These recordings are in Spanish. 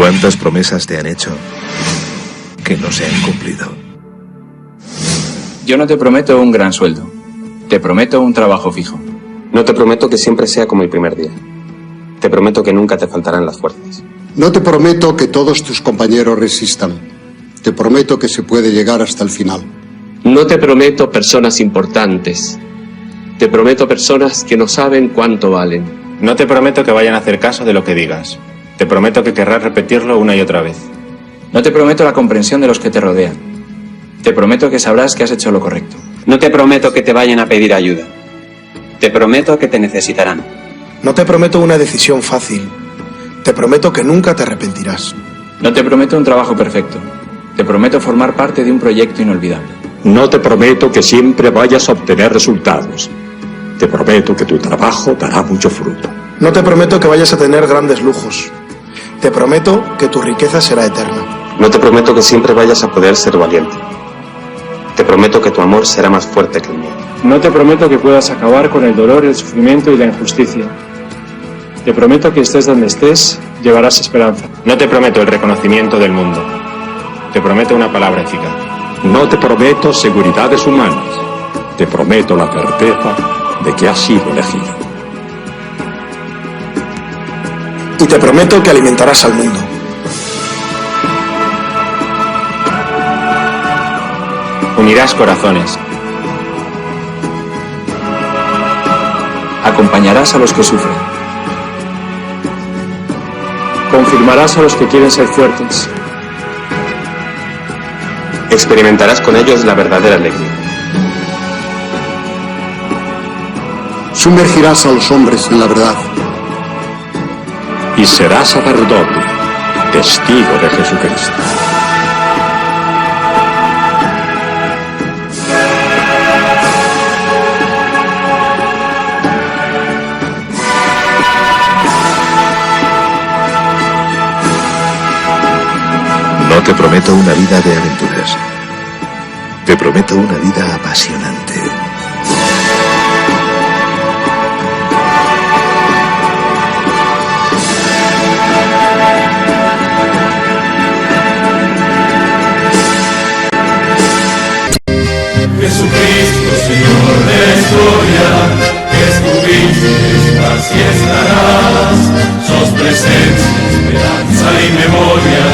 ¿Cuántas promesas te han hecho que no se han cumplido? Yo no te prometo un gran sueldo. Te prometo un trabajo fijo. No te prometo que siempre sea como el primer día. Te prometo que nunca te faltarán las fuerzas. No te prometo que todos tus compañeros resistan. Te prometo que se puede llegar hasta el final. No te prometo personas importantes. Te prometo personas que no saben cuánto valen. No te prometo que vayan a hacer caso de lo que digas. Te prometo que querrás repetirlo una y otra vez. No te prometo la comprensión de los que te rodean. Te prometo que sabrás que has hecho lo correcto. No te prometo que te vayan a pedir ayuda. Te prometo que te necesitarán. No te prometo una decisión fácil. Te prometo que nunca te arrepentirás. No te prometo un trabajo perfecto. Te prometo formar parte de un proyecto inolvidable. No te prometo que siempre vayas a obtener resultados. Te prometo que tu trabajo dará mucho fruto. No te prometo que vayas a tener grandes lujos. Te prometo que tu riqueza será eterna. No te prometo que siempre vayas a poder ser valiente. Te prometo que tu amor será más fuerte que el mío. No te prometo que puedas acabar con el dolor, el sufrimiento y la injusticia. Te prometo que estés donde estés, llevarás esperanza. No te prometo el reconocimiento del mundo. Te prometo una palabra eficaz. No te prometo seguridades humanas. Te prometo la certeza de que has sido elegido. Y te prometo que alimentarás al mundo. Unirás corazones. Acompañarás a los que sufren. Confirmarás a los que quieren ser fuertes. Experimentarás con ellos la verdadera alegría. Sumergirás a los hombres en la verdad. Y serás sacerdote, testigo de Jesucristo. No te prometo una vida de aventuras. Te prometo una vida apasionante. Jesucristo, Señor de la historia, que estuviste, estás y estarás. Sos presencia, esperanza y memoria.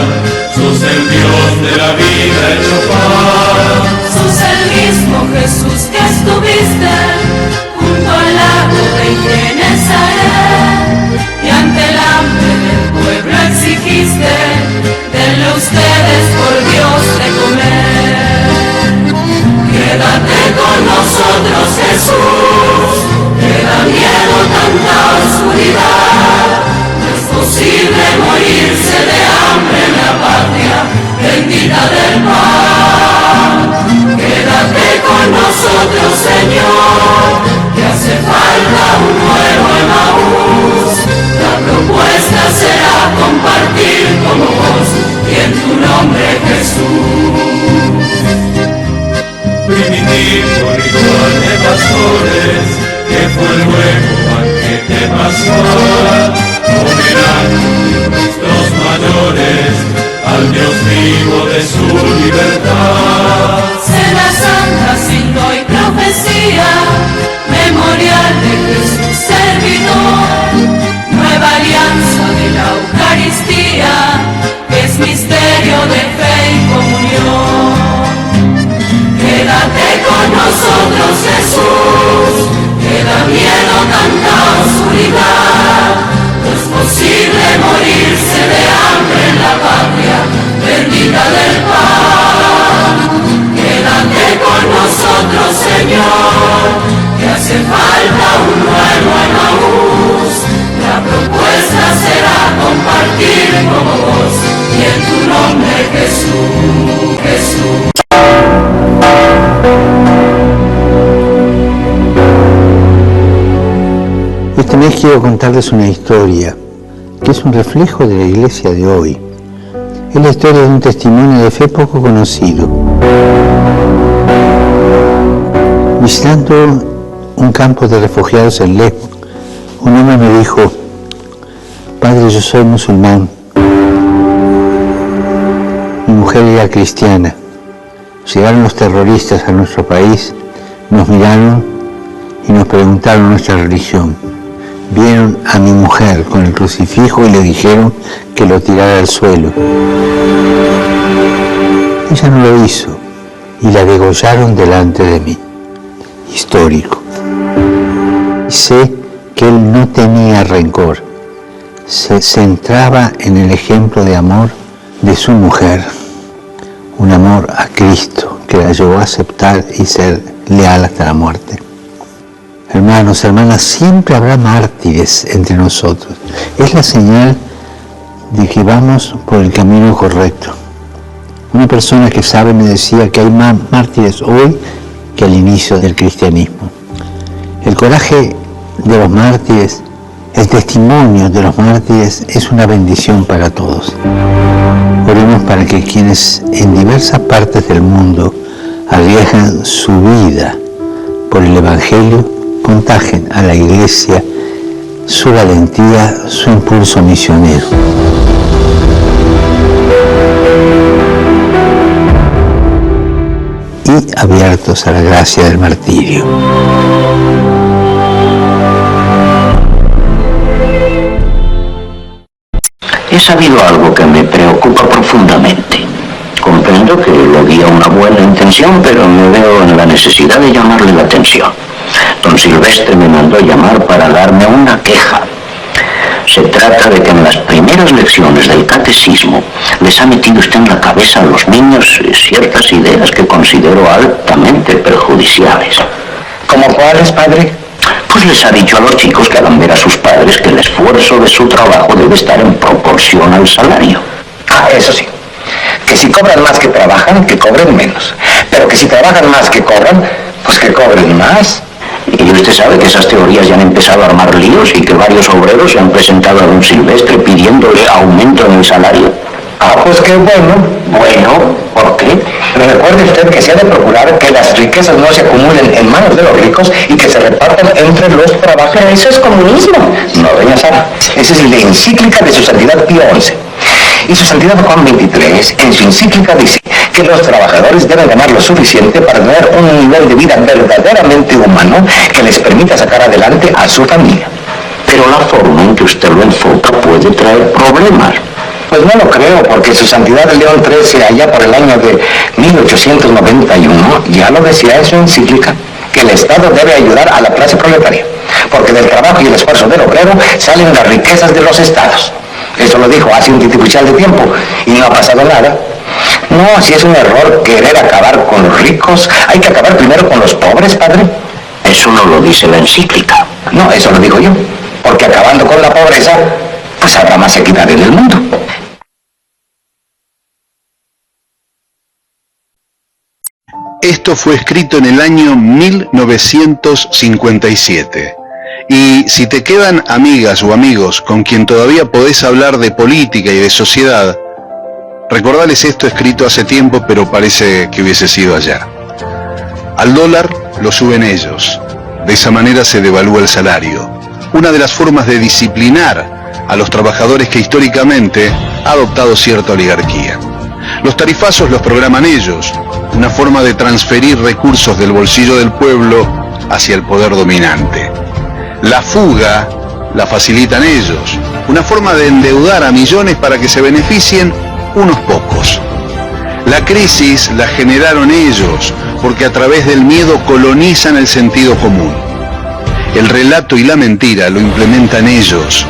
Sos el Dios de la vida hecho paz. Sos el mismo Jesús que estuviste junto al lago de Genesaret, y ante el hambre del pueblo exigiste, denle ustedes por Dios de comer. Quédate con nosotros, Jesús, que da miedo tanta oscuridad. No es posible morirse de hambre en la patria bendita del pan. Quédate con nosotros, Señor, que hace falta un nuevo Emaús. La propuesta será compartir como vos y en tu nombre, Jesús. Primitivo ritual de pastores, que fue luego banquete pascual, homenaje de nuestros mayores al Dios vivo de su libertad. Cena santa, signo y profecía, memorial de Jesús servidor, nueva alianza de la Eucaristía, que es misterio de fe y comunión. Quédate con nosotros, Jesús, que da miedo tanta oscuridad. No es posible morirse de hambre en la patria bendita del pan. Quédate con nosotros, Señor, que hace falta un nuevo Emaús. La propuesta será compartir como vos y en tu nombre, Jesús, Jesús. Este mes quiero contarles una historia que es un reflejo de la iglesia de hoy. Es la historia de un testimonio de fe poco conocido. Visitando un campo de refugiados en Lesbos, un hombre me dijo: Padre, yo soy musulmán, mujer era cristiana. Llegaron los terroristas a nuestro país, nos miraron y nos preguntaron nuestra religión. Vieron a mi mujer con el crucifijo y le dijeron que lo tirara al suelo. Ella no lo hizo y la degollaron delante de mí. Histórico. Sé que él no tenía rencor. Se centraba en el ejemplo de amor de su mujer. Un amor a Cristo que la llevó a aceptar y ser leal hasta la muerte. Hermanos, hermanas, siempre habrá mártires entre nosotros. Es la señal de que vamos por el camino correcto. Una persona que sabe me decía que hay más mártires hoy que al inicio del cristianismo. El coraje de los mártires, el testimonio de los mártires es una bendición para todos. Oremos para que quienes en diversas partes del mundo arriesgan su vida por el Evangelio contagien a la Iglesia su valentía, su impulso misionero. Y abiertos a la gracia del martirio. He sabido algo que me preocupa profundamente. Comprendo que lo guía una buena intención, pero me veo en la necesidad de llamarle la atención. Don Silvestre me mandó llamar para darme una queja. Se trata de que en las primeras lecciones del catecismo les ha metido usted en la cabeza a los niños ciertas ideas que considero altamente perjudiciales. ¿Cómo cuáles, padre? Pues les ha dicho a los chicos que hagan ver a sus padres que el esfuerzo de su trabajo debe estar en proporción al salario. Ah, eso sí. Que si cobran más que trabajan, que cobren menos. Pero que si trabajan más que cobran, pues que cobren más. Y usted sabe que esas teorías ya han empezado a armar líos y que varios obreros se han presentado a don Silvestre pidiéndole aumento en el salario. Ah, pues qué bueno. Bueno, ¿por qué? Pero recuerde usted que se ha de procurar que las riquezas no se acumulen en manos de los ricos y que se repartan entre los trabajadores. Pero eso es comunismo. No, doña Sara. Esa es la encíclica de su santidad Pío XI. Y su santidad Juan XXIII, en su encíclica, dice que los trabajadores deben ganar lo suficiente para tener un nivel de vida verdaderamente humano que les permita sacar adelante a su familia. Pero la forma en que usted lo enfoca puede traer problemas. Pues no lo creo, porque su santidad León XIII, allá por el año de 1891, ya lo decía en su encíclica, que el Estado debe ayudar a la clase proletaria, porque del trabajo y el esfuerzo del obrero salen las riquezas de los estados. Eso lo dijo hace un titipuchal de tiempo y no ha pasado nada. No, si es un error querer acabar con los ricos, hay que acabar primero con los pobres, padre. Eso no lo dice la encíclica. No, eso lo digo yo, porque acabando con la pobreza, pues habrá más equidad en el mundo. Esto fue escrito en el año 1957. Y si te quedan amigas o amigos con quien todavía podés hablar de política y de sociedad, recordales esto escrito hace tiempo, pero parece que hubiese sido ayer. Al dólar lo suben ellos. De esa manera se devalúa el salario. Una de las formas de disciplinar a los trabajadores que históricamente ha adoptado cierta oligarquía. Los tarifazos los programan ellos. Una forma de transferir recursos del bolsillo del pueblo hacia el poder dominante. La fuga la facilitan ellos, una forma de endeudar a millones para que se beneficien unos pocos. La crisis la generaron ellos, porque a través del miedo colonizan el sentido común. El relato y la mentira lo implementan ellos,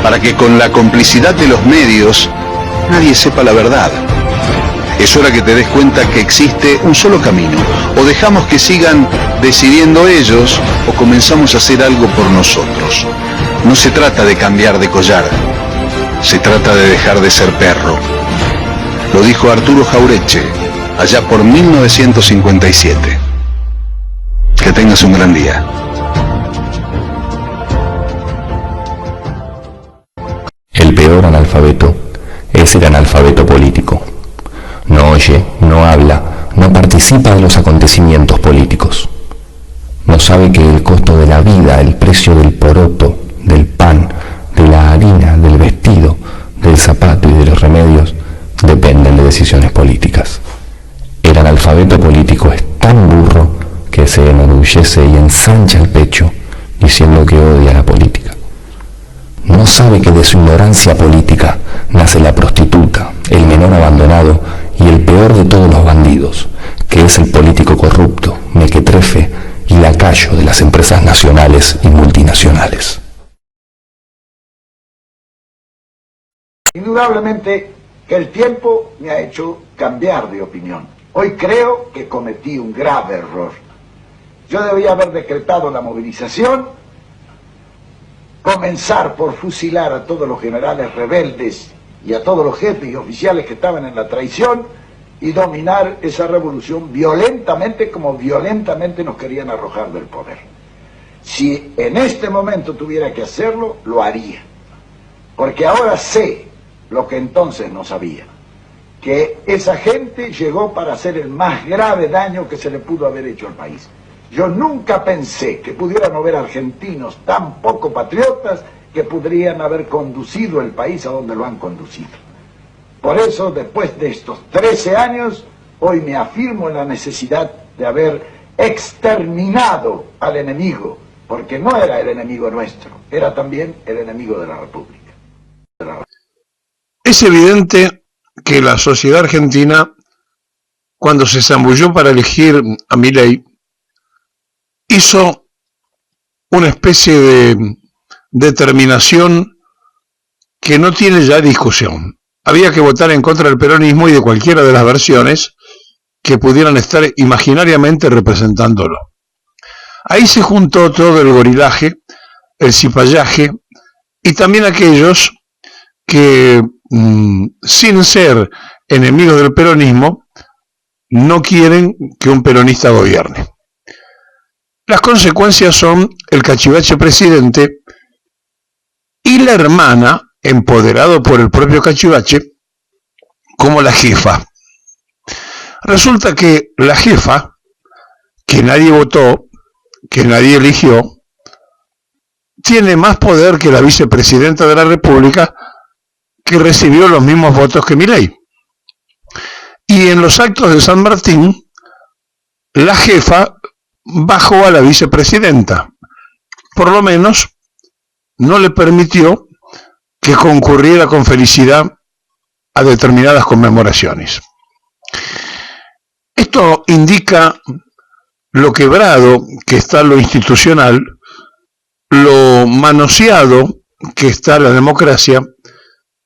para que con la complicidad de los medios nadie sepa la verdad. Es hora que te des cuenta que existe un solo camino. O dejamos que sigan decidiendo ellos, o comenzamos a hacer algo por nosotros. No se trata de cambiar de collar, se trata de dejar de ser perro. Lo dijo Arturo Jauretche, allá por 1957. Que tengas un gran día. El peor analfabeto es el analfabeto político. No oye, no habla, no participa de los acontecimientos políticos. No sabe que el costo de la vida, el precio del poroto, del pan, de la harina, del vestido, del zapato y de los remedios dependen de decisiones políticas. enorgullece y ensancha el pecho diciendo que odia la política. No sabe que de su ignorancia política nace la prostituta, el menor abandonado y el peor de todos los bandidos, que es el político corrupto, mequetrefe y lacayo de las empresas nacionales y multinacionales. Indudablemente que el tiempo me ha hecho cambiar de opinión. Hoy creo que cometí un grave error. Yo debía haber decretado la movilización, comenzar por fusilar a todos los generales rebeldes y a todos los jefes y oficiales que estaban en la traición y dominar esa revolución violentamente como violentamente nos querían arrojar del poder. Si en este momento tuviera que hacerlo, lo haría. Porque ahora sé lo que entonces no sabía, que esa gente llegó para hacer el más grave daño que se le pudo haber hecho al país. Yo nunca pensé que pudieran haber argentinos tan poco patriotas que podrían haber conducido el país a donde lo han conducido. Por eso, después de estos 13 años, hoy me afirmo en la necesidad de haber exterminado al enemigo, porque no era el enemigo nuestro, era también el enemigo de la República. Es evidente que la sociedad argentina, cuando se zambulló para elegir a Milei, hizo una especie de determinación que no tiene ya discusión. Había que votar en contra del peronismo y de cualquiera de las versiones que pudieran estar imaginariamente representándolo. Ahí se juntó todo el gorilaje, el cipallaje y también aquellos que, sin ser enemigos del peronismo, no quieren que un peronista gobierne. Las consecuencias son el cachivache presidente y la hermana, empoderado por el propio cachivache, como la jefa. Resulta que la jefa, que nadie votó, que nadie eligió, tiene más poder que la vicepresidenta de la República, que recibió los mismos votos que Milei. Y en los actos de San Martín, la jefa bajó a la vicepresidenta. Por lo menos no le permitió que concurriera con felicidad a determinadas conmemoraciones. Esto indica lo quebrado que está lo institucional, lo manoseado que está la democracia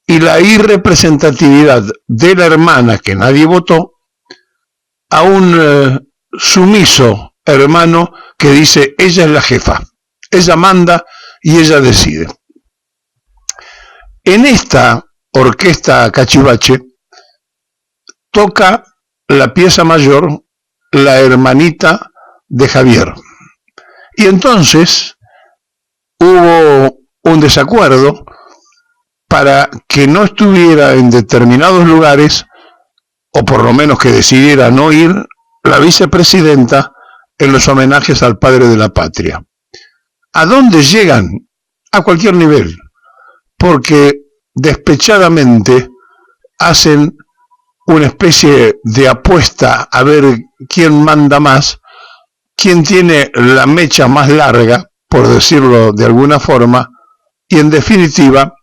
y la irrepresentatividad de la hermana que nadie votó a un sumiso hermano que dice ella es la jefa, ella manda y ella decide. En esta orquesta cachivache toca la pieza mayor la hermanita de Javier. Y entonces hubo un desacuerdo para que no estuviera en determinados lugares, o por lo menos que decidiera no ir, la vicepresidenta en los homenajes al padre de la patria. ¿A dónde llegan? A cualquier nivel, porque despechadamente hacen una especie de apuesta a ver quién manda más, quién tiene la mecha más larga, por decirlo de alguna forma, y en definitiva,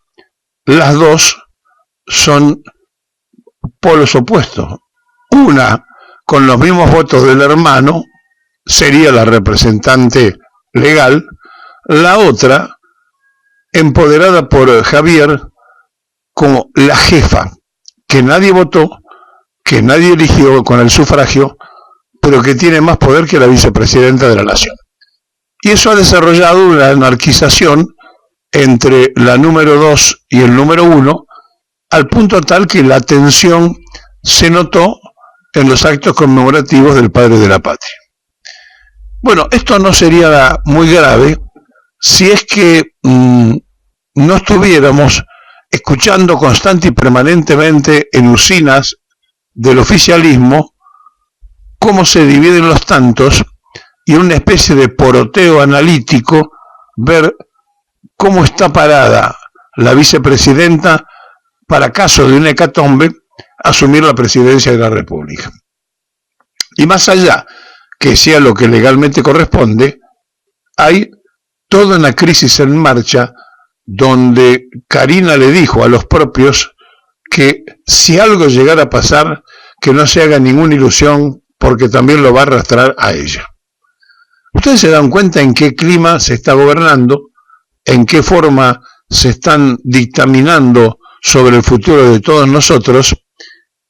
las dos son polos opuestos. Una, con los mismos votos del hermano, sería la representante legal. La otra, empoderada por Javier como la jefa, que nadie votó, que nadie eligió con el sufragio, pero que tiene más poder que la vicepresidenta de la nación. Y eso ha desarrollado una anarquización entre la número 2 y el número 1, al punto tal que la tensión se notó en los actos conmemorativos del padre de la patria. Bueno, esto no sería muy grave si es que no estuviéramos escuchando constante y permanentemente en usinas del oficialismo cómo se dividen los tantos y en una especie de poroteo analítico ver cómo está parada la vicepresidenta para, caso de una hecatombe, asumir la presidencia de la República. Y más allá que sea lo que legalmente corresponde, hay toda una crisis en marcha donde Karina le dijo a los propios que si algo llegara a pasar, que no se haga ninguna ilusión porque también lo va a arrastrar a ella. Ustedes se dan cuenta en qué clima se está gobernando, en qué forma se están dictaminando sobre el futuro de todos nosotros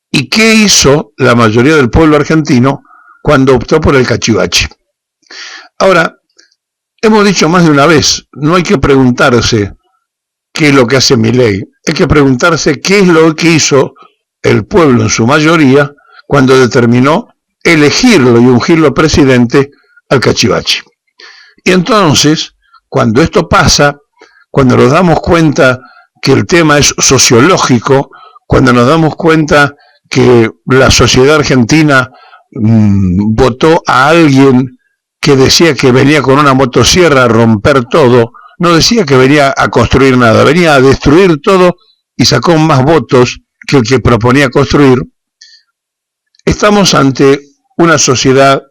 y qué hizo la mayoría del pueblo argentino cuando optó por el cachivache. Ahora, hemos dicho más de una vez, no hay que preguntarse qué es lo que hace Milei, hay que preguntarse qué es lo que hizo el pueblo en su mayoría cuando determinó elegirlo y ungirlo presidente al cachivache. Y entonces, cuando esto pasa, cuando nos damos cuenta que el tema es sociológico, cuando nos damos cuenta que la sociedad argentina votó a alguien que decía que venía con una motosierra a romper todo, no decía que venía a construir nada, venía a destruir todo y sacó más votos que el que proponía construir. Estamos ante una sociedad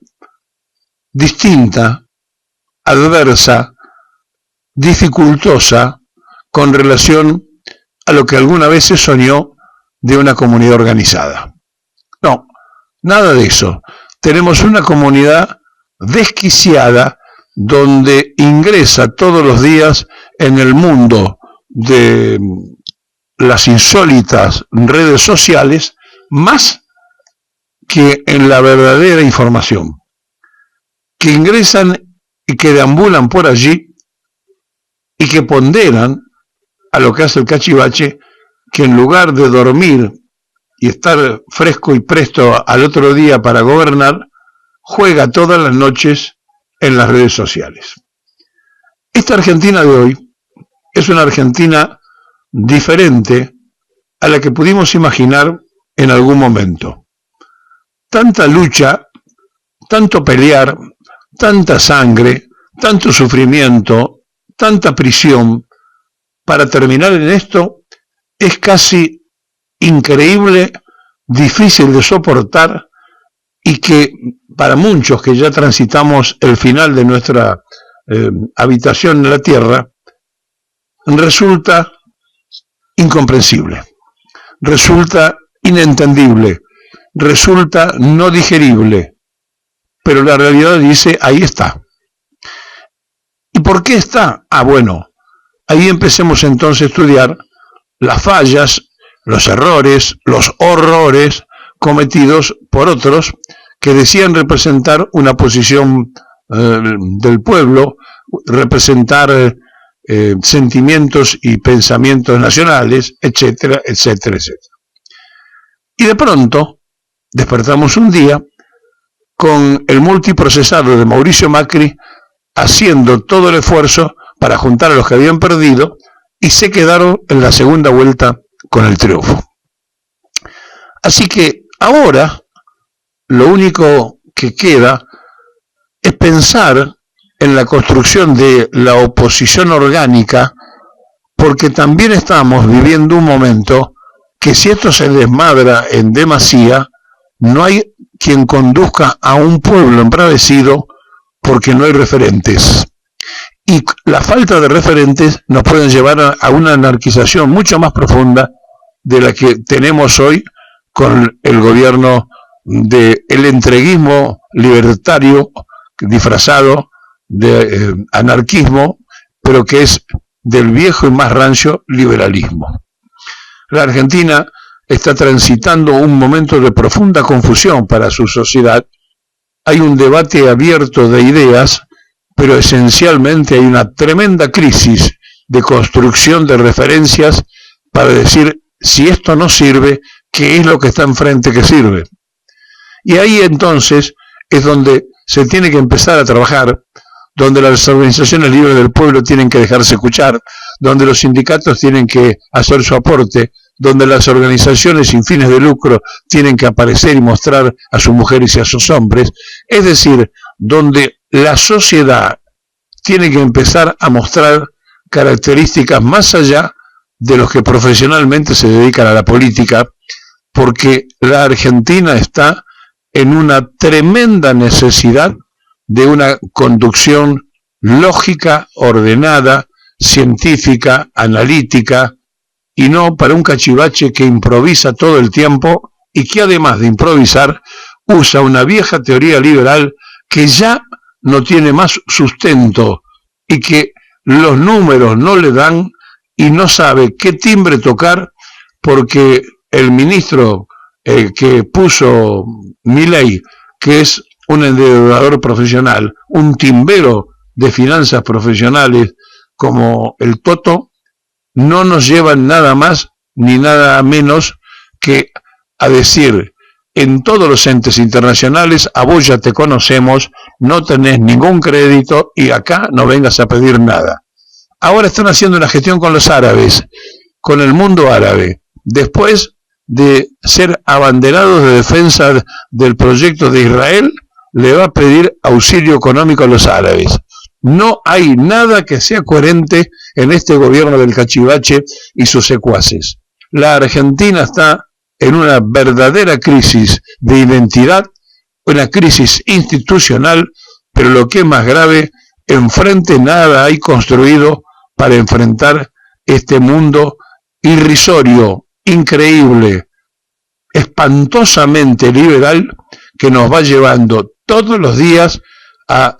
distinta, adversa, dificultosa, con relación a lo que alguna vez se soñó de una comunidad organizada. No, nada de eso. Tenemos una comunidad desquiciada donde ingresa todos los días en el mundo de las insólitas redes sociales más que en la verdadera información, que ingresan y que deambulan por allí y que ponderan a lo que hace el cachivache, que en lugar de dormir y estar fresco y presto al otro día para gobernar, juega todas las noches en las redes sociales. Esta Argentina de hoy es una Argentina diferente a la que pudimos imaginar en algún momento. Tanta lucha, tanto pelear, tanta sangre, tanto sufrimiento, tanta prisión, para terminar en esto, es casi increíble, difícil de soportar y que para muchos que ya transitamos el final de nuestra habitación en la tierra, resulta incomprensible, resulta inentendible, resulta no digerible, pero la realidad dice, ahí está. ¿Y por qué está? Ah, bueno, ahí empecemos entonces a estudiar las fallas, los errores, los horrores cometidos por otros que decían representar una posición del pueblo, representar sentimientos y pensamientos nacionales, etcétera, etcétera, etcétera. Y de pronto despertamos un día con el multiprocesado de Mauricio Macri haciendo todo el esfuerzo para juntar a los que habían perdido y se quedaron en la segunda vuelta con el triunfo. Así que ahora lo único que queda es pensar en la construcción de la oposición orgánica, porque también estamos viviendo un momento que si esto se desmadra en demasía, no hay quien conduzca a un pueblo embravecido porque no hay referentes. Y la falta de referentes nos pueden llevar a una anarquización mucho más profunda de la que tenemos hoy con el gobierno del entreguismo libertario disfrazado de anarquismo, pero que es del viejo y más rancio liberalismo. La Argentina está transitando un momento de profunda confusión para su sociedad. Hay un debate abierto de ideas, pero esencialmente hay una tremenda crisis de construcción de referencias para decir, si esto no sirve, ¿qué es lo que está enfrente que sirve? Y ahí entonces es donde se tiene que empezar a trabajar, donde las organizaciones libres del pueblo tienen que dejarse escuchar, donde los sindicatos tienen que hacer su aporte, donde las organizaciones sin fines de lucro tienen que aparecer y mostrar a sus mujeres y a sus hombres, es decir, donde la sociedad tiene que empezar a mostrar características más allá de los que profesionalmente se dedican a la política, porque la Argentina está en una tremenda necesidad de una conducción lógica, ordenada, científica, analítica, y no para un cachivache que improvisa todo el tiempo y que además de improvisar usa una vieja teoría liberal que ya no tiene más sustento y que los números no le dan y no sabe qué timbre tocar porque el ministro que puso Milei, que es un endeudador profesional, un timbero de finanzas profesionales como el Toto, no nos llevan nada más ni nada menos que a decir en todos los entes internacionales: a vos ya te conocemos, no tenés ningún crédito y acá no vengas a pedir nada. Ahora están haciendo una gestión con los árabes, con el mundo árabe, después de ser abanderados de defensa del proyecto de Israel, le va a pedir auxilio económico a los árabes. No hay nada que sea coherente en este gobierno del cachivache y sus secuaces. La Argentina está en una verdadera crisis de identidad, una crisis institucional, pero lo que es más grave, enfrente nada hay construido para enfrentar este mundo irrisorio, increíble, espantosamente liberal, que nos va llevando todos los días a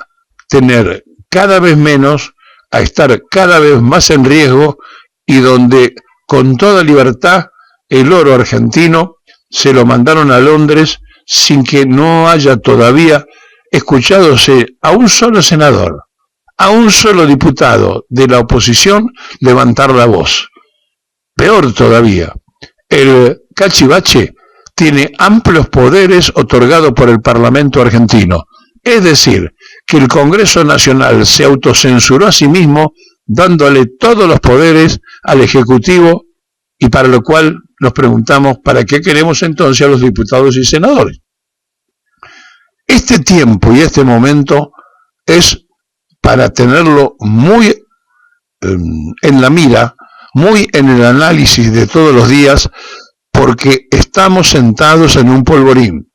tener cada vez menos, a estar cada vez más en riesgo, y donde con toda libertad el oro argentino se lo mandaron a Londres sin que no haya todavía escuchadose a un solo senador, a un solo diputado de la oposición levantar la voz. Peor todavía, el cachivache tiene amplios poderes otorgados por el Parlamento argentino. Es decir, que el Congreso Nacional se autocensuró a sí mismo, dándole todos los poderes al Ejecutivo, y para lo cual nos preguntamos ¿para qué queremos entonces a los diputados y senadores? Este tiempo y este momento es para tenerlo muy en la mira, muy en el análisis de todos los días, porque estamos sentados en un polvorín.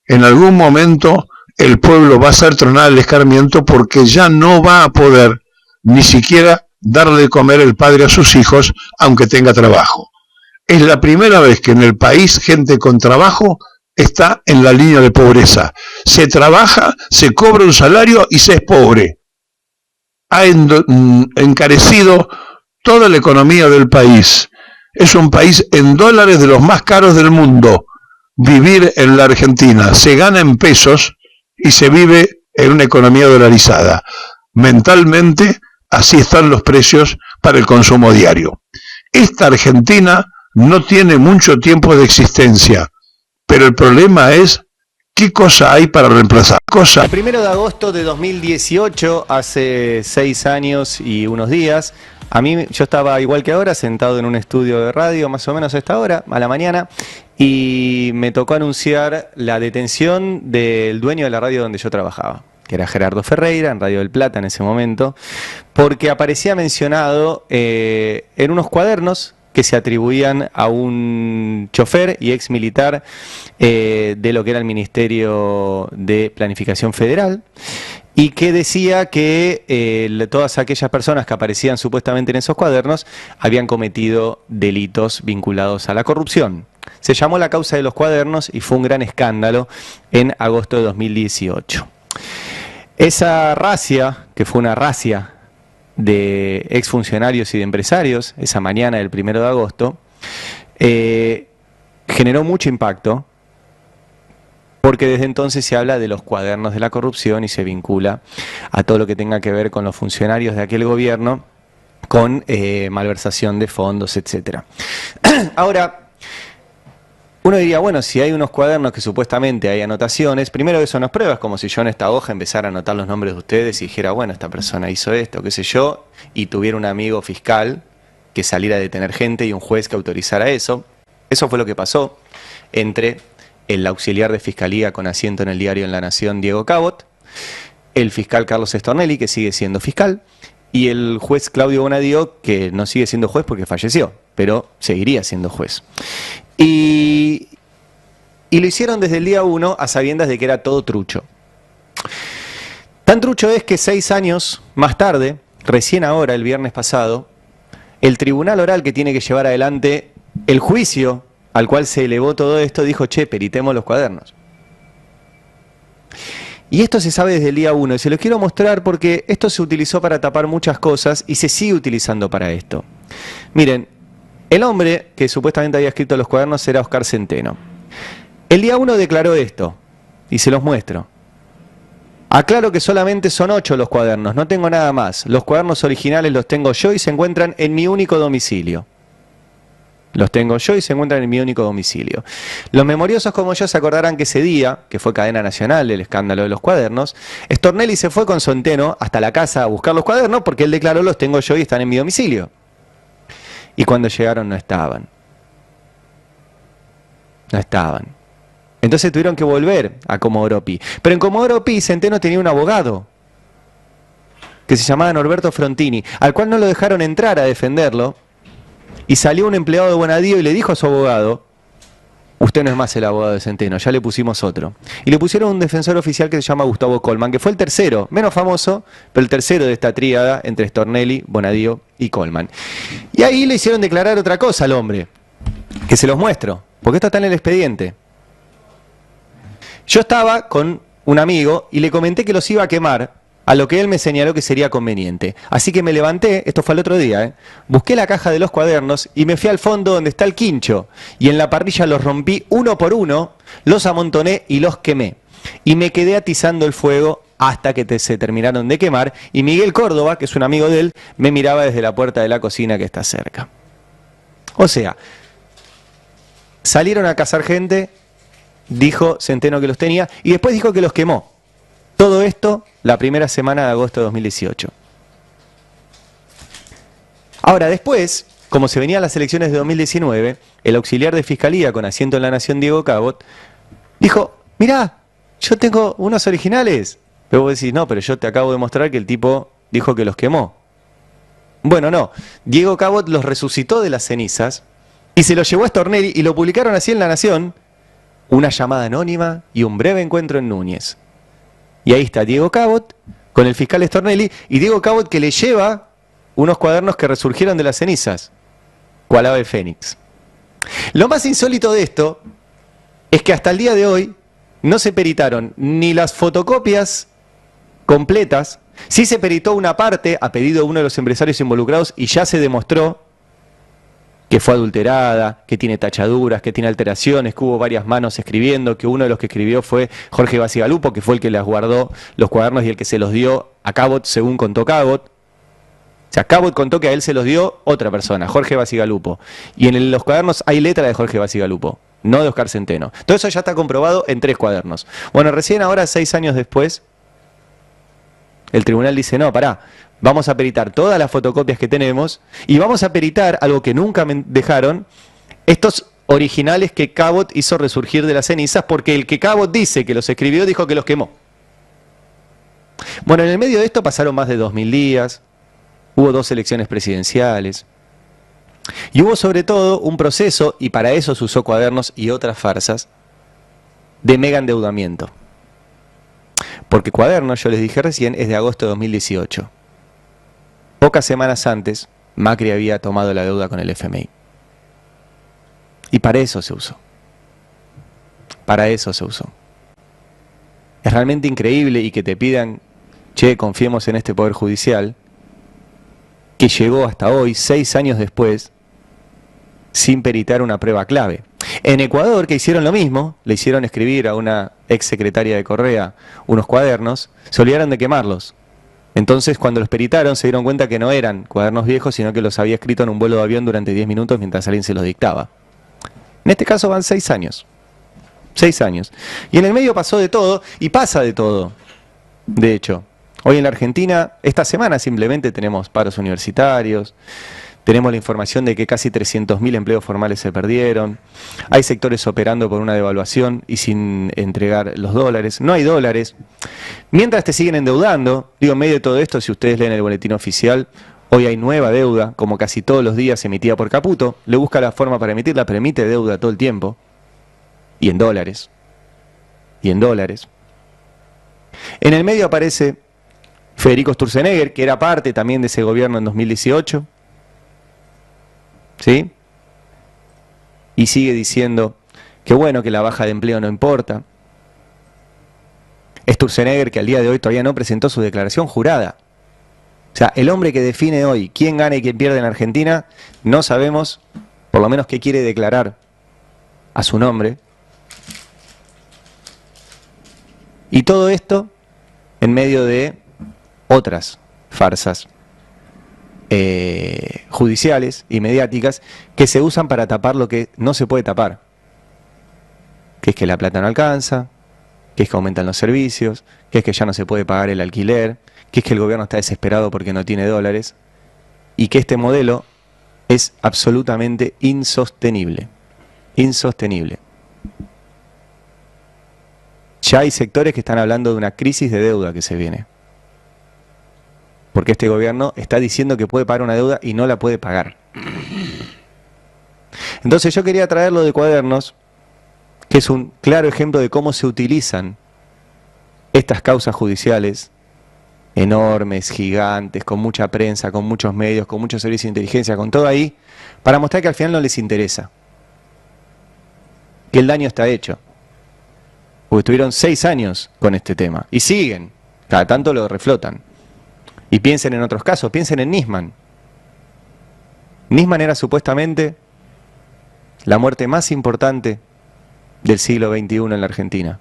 En algún momento el pueblo va a hacer tronar el escarmiento, porque ya no va a poder ni siquiera darle de comer el padre a sus hijos, aunque tenga trabajo. Es la primera vez que en el país gente con trabajo está en la línea de pobreza. Se trabaja, se cobra un salario y se es pobre. Ha encarecido toda la economía del país. Es un país en dólares de los más caros del mundo. Vivir en la Argentina se gana en pesos y se vive en una economía dolarizada. Mentalmente, así están los precios para el consumo diario. Esta Argentina no tiene mucho tiempo de existencia, pero el problema es ¿qué cosa hay para reemplazar? El 1 de agosto de 2018, hace 6 años y unos días, yo estaba igual que ahora, sentado en un estudio de radio, más o menos a esta hora, a la mañana, y me tocó anunciar la detención del dueño de la radio donde yo trabajaba, que era Gerardo Ferreira, en Radio del Plata en ese momento, porque aparecía mencionado en unos cuadernos que se atribuían a un chofer y ex militar de lo que era el Ministerio de Planificación Federal, y que decía que todas aquellas personas que aparecían supuestamente en esos cuadernos habían cometido delitos vinculados a la corrupción. Se llamó la causa de los cuadernos y fue un gran escándalo en agosto de 2018. Esa racia, que fue una racia de exfuncionarios y de empresarios, esa mañana del 1 de agosto, generó mucho impacto, porque desde entonces se habla de los cuadernos de la corrupción y se vincula a todo lo que tenga que ver con los funcionarios de aquel gobierno, con malversación de fondos, etc. Ahora, uno diría, bueno, si hay unos cuadernos que supuestamente hay anotaciones, primero eso no es prueba, es como si yo en esta hoja empezara a anotar los nombres de ustedes y dijera, bueno, esta persona hizo esto, qué sé yo, y tuviera un amigo fiscal que saliera a detener gente y un juez que autorizara eso. Eso fue lo que pasó entre el auxiliar de fiscalía con asiento en el diario La Nación, Diego Cabot, el fiscal Carlos Stornelli, que sigue siendo fiscal, y el juez Claudio Bonadío, que no sigue siendo juez porque falleció, pero seguiría siendo juez. Y Y lo hicieron desde el día 1 a sabiendas de que era todo trucho. Tan trucho es que 6 años más tarde, recién ahora, el viernes pasado, el tribunal oral que tiene que llevar adelante el juicio al cual se elevó todo esto, dijo, che, peritemos los cuadernos. Y esto se sabe desde el día 1, y se los quiero mostrar porque esto se utilizó para tapar muchas cosas y se sigue utilizando para esto. Miren, el hombre que supuestamente había escrito los cuadernos era Oscar Centeno. El día 1 declaró esto, y se los muestro. Aclaro que solamente son 8 los cuadernos, no tengo nada más. Los cuadernos originales los tengo yo y se encuentran en mi único domicilio. Los tengo yo y se encuentran en mi único domicilio. Los memoriosos como yo se acordarán que ese día, que fue cadena nacional el escándalo de los cuadernos, Stornelli se fue con Centeno hasta la casa a buscar los cuadernos porque él declaró los tengo yo y están en mi domicilio. Y cuando llegaron no estaban. No estaban. Entonces tuvieron que volver a Comodoro Pi. Pero en Comodoro Pi Centeno tenía un abogado que se llamaba Norberto Frontini, al cual no lo dejaron entrar a defenderlo. Y salió un empleado de Bonadío y le dijo a su abogado, usted no es más el abogado de Centeno, ya le pusimos otro. Y le pusieron un defensor oficial que se llama Gustavo Colman, que fue el tercero, menos famoso, pero el tercero de esta tríada entre Stornelli, Bonadío y Colman. Y ahí le hicieron declarar otra cosa al hombre, que se los muestro, porque esto está en el expediente. Yo estaba con un amigo y le comenté que los iba a quemar, a lo que él me señaló que sería conveniente. Así que me levanté, esto fue el otro día, busqué la caja de los cuadernos y me fui al fondo donde está el quincho. Y en la parrilla los rompí uno por uno, los amontoné y los quemé. Y me quedé atizando el fuego hasta que se terminaron de quemar. Y Miguel Córdoba, que es un amigo de él, me miraba desde la puerta de la cocina que está cerca. O sea, salieron a cazar gente, dijo Centeno que los tenía, y después dijo que los quemó. Todo esto la primera semana de agosto de 2018. Ahora, después, como se venían las elecciones de 2019, el auxiliar de Fiscalía con asiento en La Nación, Diego Cabot, dijo, mirá, yo tengo unos originales. Pero vos decís, no, pero yo te acabo de mostrar que el tipo dijo que los quemó. Bueno, no. Diego Cabot los resucitó de las cenizas y se los llevó a Stornelli y lo publicaron así en La Nación, una llamada anónima y un breve encuentro en Núñez. Y ahí está Diego Cabot con el fiscal Stornelli y Diego Cabot que le lleva unos cuadernos que resurgieron de las cenizas, cual ave fénix. Lo más insólito de esto es que hasta el día de hoy no se peritaron ni las fotocopias completas, sí se peritó una parte a pedido de uno de los empresarios involucrados y ya se demostró que fue adulterada, que tiene tachaduras, que tiene alteraciones, que hubo varias manos escribiendo, que uno de los que escribió fue Jorge Basigalupo, que fue el que les guardó los cuadernos y el que se los dio a Cabot, según contó Cabot. O sea, Cabot contó que a él se los dio otra persona, Jorge Basigalupo. Y en los cuadernos hay letra de Jorge Basigalupo, no de Oscar Centeno. Todo eso ya está comprobado en 3 cuadernos. Bueno, recién ahora, 6 años después, el tribunal dice, no, pará, vamos a peritar todas las fotocopias que tenemos y vamos a peritar algo que nunca me dejaron, estos originales que Cabot hizo resurgir de las cenizas, porque el que Cabot dice que los escribió dijo que los quemó. Bueno, en el medio de esto pasaron más de 2000 días, hubo 2 elecciones presidenciales y hubo sobre todo un proceso, y para eso se usó cuadernos y otras farsas, de mega endeudamiento. Porque Cuadernos, yo les dije recién, es de agosto de 2018. Pocas semanas antes, Macri había tomado la deuda con el FMI. Y para eso se usó. Para eso se usó. Es realmente increíble y que te pidan, che, confiemos en este Poder Judicial, que llegó hasta hoy, 6 años después, sin peritar una prueba clave. En Ecuador, que hicieron lo mismo, le hicieron escribir a una ex secretaria de Correa unos cuadernos, se olvidaron de quemarlos. Entonces, cuando los peritaron, se dieron cuenta que no eran cuadernos viejos, sino que los había escrito en un vuelo de avión durante 10 minutos mientras alguien se los dictaba. En este caso van 6 años. 6 años. Y en el medio pasó de todo, y pasa de todo. De hecho, hoy en la Argentina, esta semana simplemente tenemos paros universitarios, tenemos la información de que casi 300.000 empleos formales se perdieron, hay sectores operando por una devaluación y sin entregar los dólares, no hay dólares. Mientras te siguen endeudando, digo, en medio de todo esto, si ustedes leen el boletín oficial, hoy hay nueva deuda, como casi todos los días emitida por Caputo, le busca la forma para emitirla, pero emite deuda todo el tiempo. y en dólares. Y en dólares. En el medio aparece Federico Sturzenegger, que era parte también de ese gobierno en 2018. ¿Sí? Y sigue diciendo que bueno, que la baja de empleo no importa. Sturzenegger, que al día de hoy todavía no presentó su declaración jurada. O sea, el hombre que define hoy quién gana y quién pierde en Argentina, no sabemos, por lo menos, qué quiere declarar a su nombre. Y todo esto en medio de otras farsas judiciales y mediáticas que se usan para tapar lo que no se puede tapar. Que es que la plata no alcanza, que es que aumentan los servicios, que es que ya no se puede pagar el alquiler, que es que el gobierno está desesperado porque no tiene dólares, y que este modelo es absolutamente insostenible. Insostenible. Ya hay sectores que están hablando de una crisis de deuda que se viene. Porque este gobierno está diciendo que puede pagar una deuda y no la puede pagar. Entonces yo quería traerlo de Cuadernos, que es un claro ejemplo de cómo se utilizan estas causas judiciales enormes, gigantes, con mucha prensa, con muchos medios, con muchos servicios de inteligencia, con todo ahí, para mostrar que al final no les interesa. Que el daño está hecho. Porque estuvieron 6 años con este tema. Y siguen. Cada tanto lo reflotan. Y piensen en otros casos. Piensen en Nisman. Nisman era supuestamente la muerte más importante del siglo XXI en la Argentina.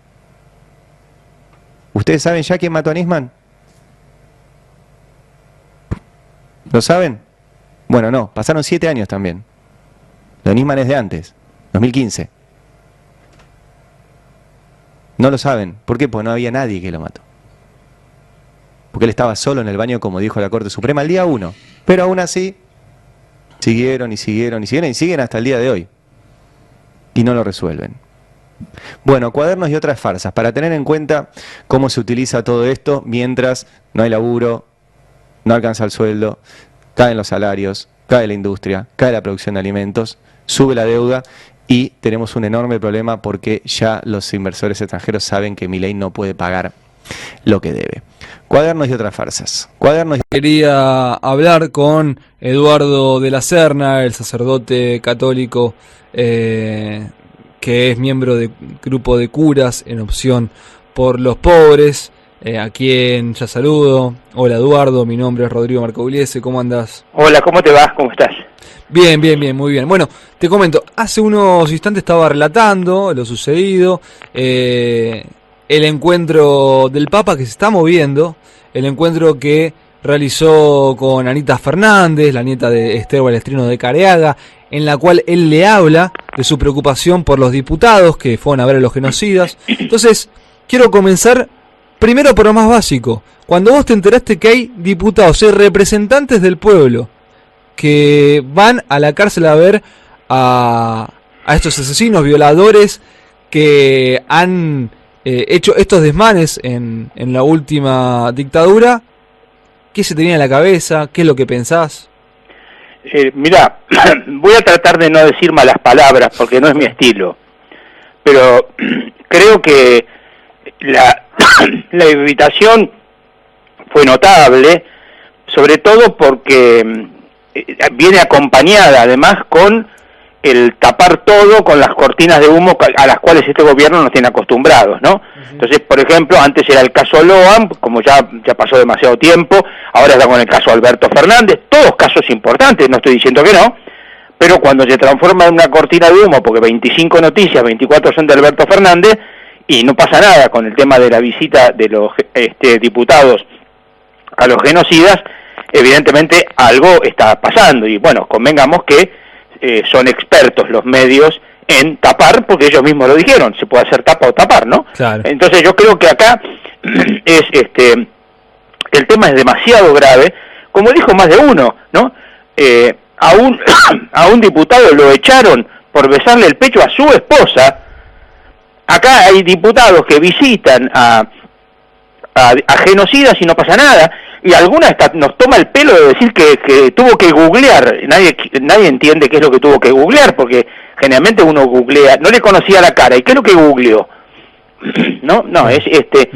¿Ustedes saben ya quién mató a Nisman? ¿Lo saben? Bueno, no. Pasaron 7 años también. Lo de Nisman es de antes. 2015. No lo saben. ¿Por qué? Porque no había nadie que lo mató. Porque él estaba solo en el baño, como dijo la Corte Suprema, el día 1. Pero aún así, siguieron y siguieron y siguieron y siguen hasta el día de hoy. Y no lo resuelven. Bueno, Cuadernos y otras farsas, para tener en cuenta cómo se utiliza todo esto mientras no hay laburo, no alcanza el sueldo, caen los salarios, cae la industria, cae la producción de alimentos, sube la deuda. Y tenemos un enorme problema porque ya los inversores extranjeros saben que Milei no puede pagar lo que debe. Cuadernos y otras farsas. Cuadernos. Quería hablar con Eduardo de la Serna, el sacerdote católico que es miembro del grupo de curas en Opción por los Pobres, a quien ya saludo. Hola Eduardo, mi nombre es Rodrigo Marcogliese, ¿cómo andás? Hola, ¿cómo te va? ¿Cómo estás? Bien, muy bien. Bueno, te comento, hace unos instantes estaba relatando lo sucedido, el encuentro del Papa que se está moviendo, el encuentro que realizó con Anita Fernández, la nieta de Esther Balestrino de Careaga, en la cual él le habla de su preocupación por los diputados que fueron a ver a los genocidas. Entonces, quiero comenzar primero por lo más básico. Cuando vos te enteraste que hay diputados, representantes del pueblo, que van a la cárcel a ver a estos asesinos, violadores que han hecho estos desmanes en la última dictadura, ¿qué se tenía en la cabeza? ¿Qué es lo que pensás? Mirá, voy a tratar de no decir malas palabras porque no es mi estilo, pero creo que la irritación fue notable, sobre todo porque viene acompañada además con el tapar todo con las cortinas de humo a las cuales este gobierno nos tiene acostumbrados, ¿no? Entonces, por ejemplo, antes era el caso Loan, como ya pasó demasiado tiempo, ahora está con el caso Alberto Fernández, todos casos importantes, no estoy diciendo que no, pero cuando se transforma en una cortina de humo, porque 25 noticias, 24 son de Alberto Fernández, y no pasa nada con el tema de la visita de los diputados a los genocidas, evidentemente algo está pasando, y bueno, convengamos que son expertos los medios en tapar, porque ellos mismos lo dijeron, se puede hacer tapa o tapar, ¿no? Claro. Entonces yo creo que acá es el tema es demasiado grave, como dijo más de uno, ¿no? A un diputado lo echaron por besarle el pecho a su esposa. Acá hay diputados que visitan a genocidas y no pasa nada. y alguna hasta nos toma el pelo de decir que tuvo que googlear. Nadie entiende qué es lo que tuvo que googlear, porque generalmente uno googlea, no le conocía la cara, ¿y qué es lo que googleó? No, es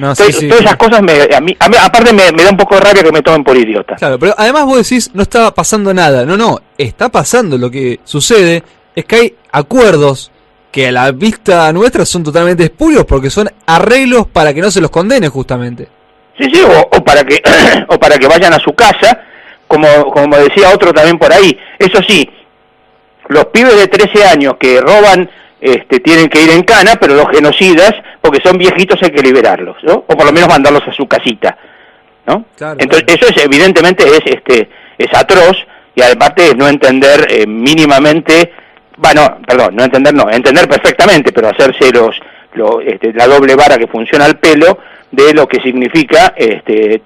todas esas cosas a mí aparte me da un poco de rabia que me tomen por idiota. Claro, pero además vos decís, no está pasando nada. No, está pasando. Lo que sucede es que hay acuerdos que a la vista nuestra son totalmente espurios, porque son arreglos para que no se los condene, justamente. Sí, o para que vayan a su casa, como decía otro también por ahí. Eso sí, los pibes de 13 años que roban tienen que ir en cana, pero los genocidas, porque son viejitos, hay que liberarlos, ¿no? O por lo menos mandarlos a su casita, ¿no? Claro, entonces eso es evidentemente es atroz, y aparte es no entender mínimamente, entender perfectamente, pero hacerse la doble vara que funciona al pelo de lo que significa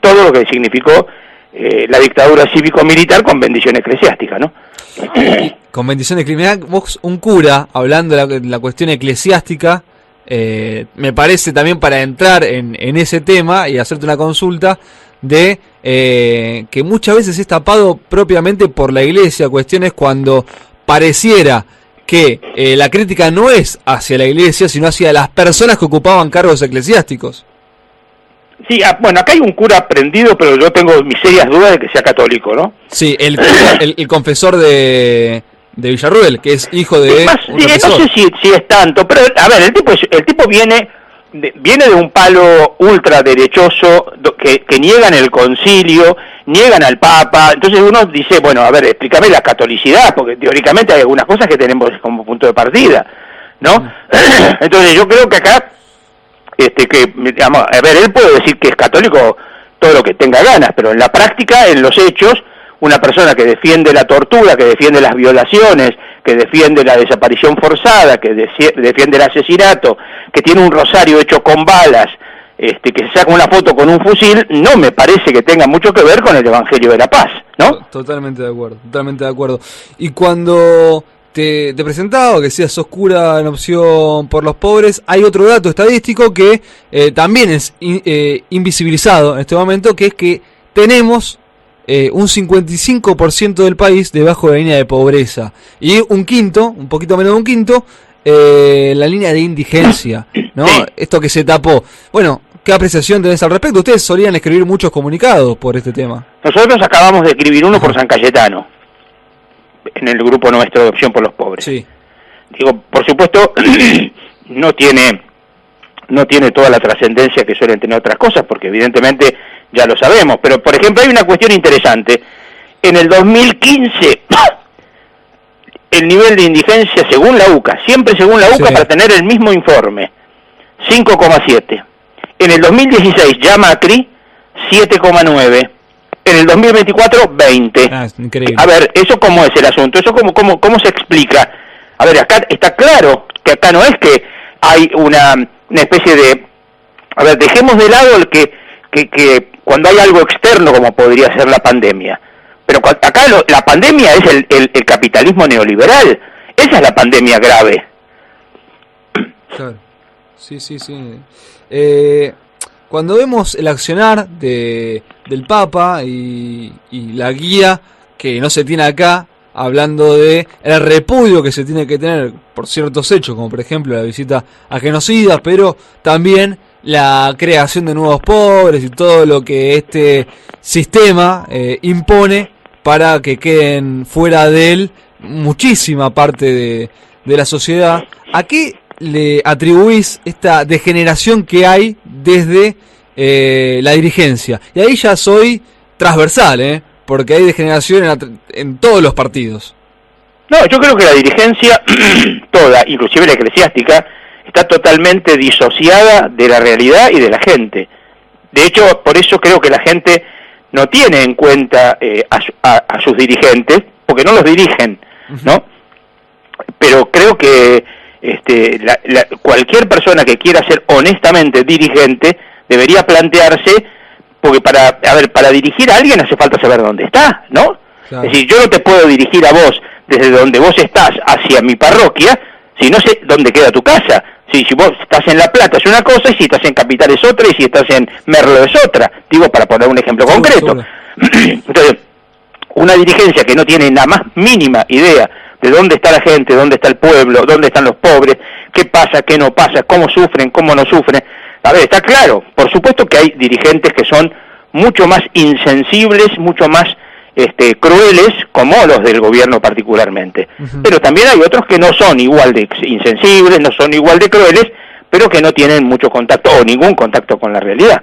todo lo que significó la dictadura cívico-militar con bendición eclesiástica, ¿no? Con bendición eclesiástica, vos, un cura, hablando de la cuestión eclesiástica, me parece también para entrar en ese tema y hacerte una consulta de que muchas veces es tapado propiamente por la iglesia, cuestiones cuando pareciera que la crítica no es hacia la iglesia, sino hacia las personas que ocupaban cargos eclesiásticos. Sí, bueno, acá hay un cura prendido, pero yo tengo mis serias dudas de que sea católico, ¿no? Sí, el confesor de Villarruel, que es hijo de un profesor. No sé si es tanto, pero a ver, el tipo viene de un palo ultraderechoso que niegan el concilio, niegan al Papa. Entonces uno dice, bueno, a ver, explícame la catolicidad, porque teóricamente hay algunas cosas que tenemos como punto de partida, ¿no? Entonces yo creo que acá digamos, a ver, él puede decir que es católico todo lo que tenga ganas, pero en la práctica, en los hechos, una persona que defiende la tortura, que defiende las violaciones, que defiende la desaparición forzada, que defiende el asesinato, que tiene un rosario hecho con balas, que se saca una foto con un fusil, no me parece que tenga mucho que ver con el Evangelio de la Paz, ¿no? Totalmente de acuerdo. Y cuando te presentaba, que seas oscura en opción por los pobres, hay otro dato estadístico que también es invisibilizado en este momento, que es que tenemos un 55% del país debajo de la línea de pobreza, y un poquito menos de un quinto, la línea de indigencia, ¿no? Esto que se tapó. Bueno, ¿qué apreciación tenés al respecto? Ustedes solían escribir muchos comunicados por este tema. Nosotros acabamos de escribir uno por San Cayetano, en el grupo nuestro de Opción por los Pobres. Sí. Digo, por supuesto, no tiene toda la trascendencia que suelen tener otras cosas, porque evidentemente ya lo sabemos, pero por ejemplo hay una cuestión interesante. En el 2015, el nivel de indigencia según la UCA, siempre según la UCA, para tener el mismo informe, 5,7. En el 2016, ya Macri, 7,9. En el 2024, 20. Increíble. A ver, ¿eso cómo es el asunto? ¿Eso cómo se explica? A ver, acá está claro que acá no es que hay una especie de... A ver, dejemos de lado el que cuando hay algo externo, como podría ser la pandemia. Pero acá la pandemia es el capitalismo neoliberal. Esa es la pandemia grave. Claro. Sí. Cuando vemos el accionar del Papa y la guía que no se tiene acá, hablando de el repudio que se tiene que tener por ciertos hechos, como por ejemplo la visita a genocidas, pero también la creación de nuevos pobres y todo lo que este sistema impone para que queden fuera de él muchísima parte de la sociedad. ¿A qué le atribuís esta degeneración que hay desde la dirigencia? Y ahí ya soy transversal, porque hay degeneración en todos los partidos. No, yo creo que la dirigencia toda, inclusive la eclesiástica, está totalmente disociada de la realidad y de la gente. De hecho, por eso creo que la gente no tiene en cuenta a sus dirigentes, porque no los dirigen, ¿no? Pero creo que cualquier persona que quiera ser honestamente dirigente debería plantearse, porque para dirigir a alguien hace falta saber dónde está, ¿no? Claro. Es decir, yo no te puedo dirigir a vos desde donde vos estás hacia mi parroquia si no sé dónde queda tu casa. Si vos estás en La Plata es una cosa, y si estás en Capital es otra, y si estás en Merlo es otra. Digo, para poner un ejemplo concreto. Entonces, una dirigencia que no tiene la más mínima idea de dónde está la gente, dónde está el pueblo, dónde están los pobres, qué pasa, qué no pasa, cómo sufren, cómo no sufren. A ver, está claro, por supuesto que hay dirigentes que son mucho más insensibles, mucho más crueles, como los del gobierno particularmente. Pero también hay otros que no son igual de insensibles, no son igual de crueles, pero que no tienen mucho contacto o ningún contacto con la realidad.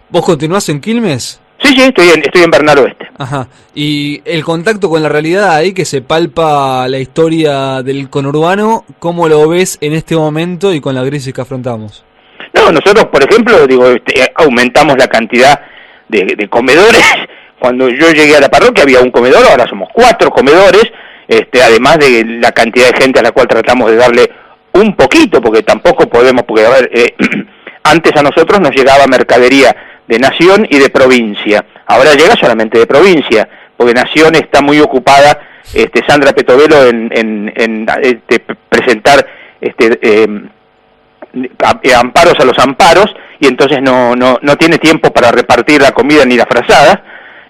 ¿Vos continuás en Quilmes? Sí, estoy en Bernal Oeste. Ajá. Y el contacto con la realidad ahí, que se palpa la historia del conurbano, ¿cómo lo ves en este momento y con la crisis que afrontamos? No, nosotros, por ejemplo, aumentamos la cantidad de comedores. Cuando yo llegué a la parroquia había un comedor, ahora somos 4 comedores, además de la cantidad de gente a la cual tratamos de darle un poquito, porque tampoco podemos, porque a ver, antes a nosotros nos llegaba mercadería de Nación y de provincia, ahora llega solamente de provincia, porque Nación está muy ocupada, Sandra Petovelo en presentar amparos a los amparos, y entonces no tiene tiempo para repartir la comida ni las frazadas,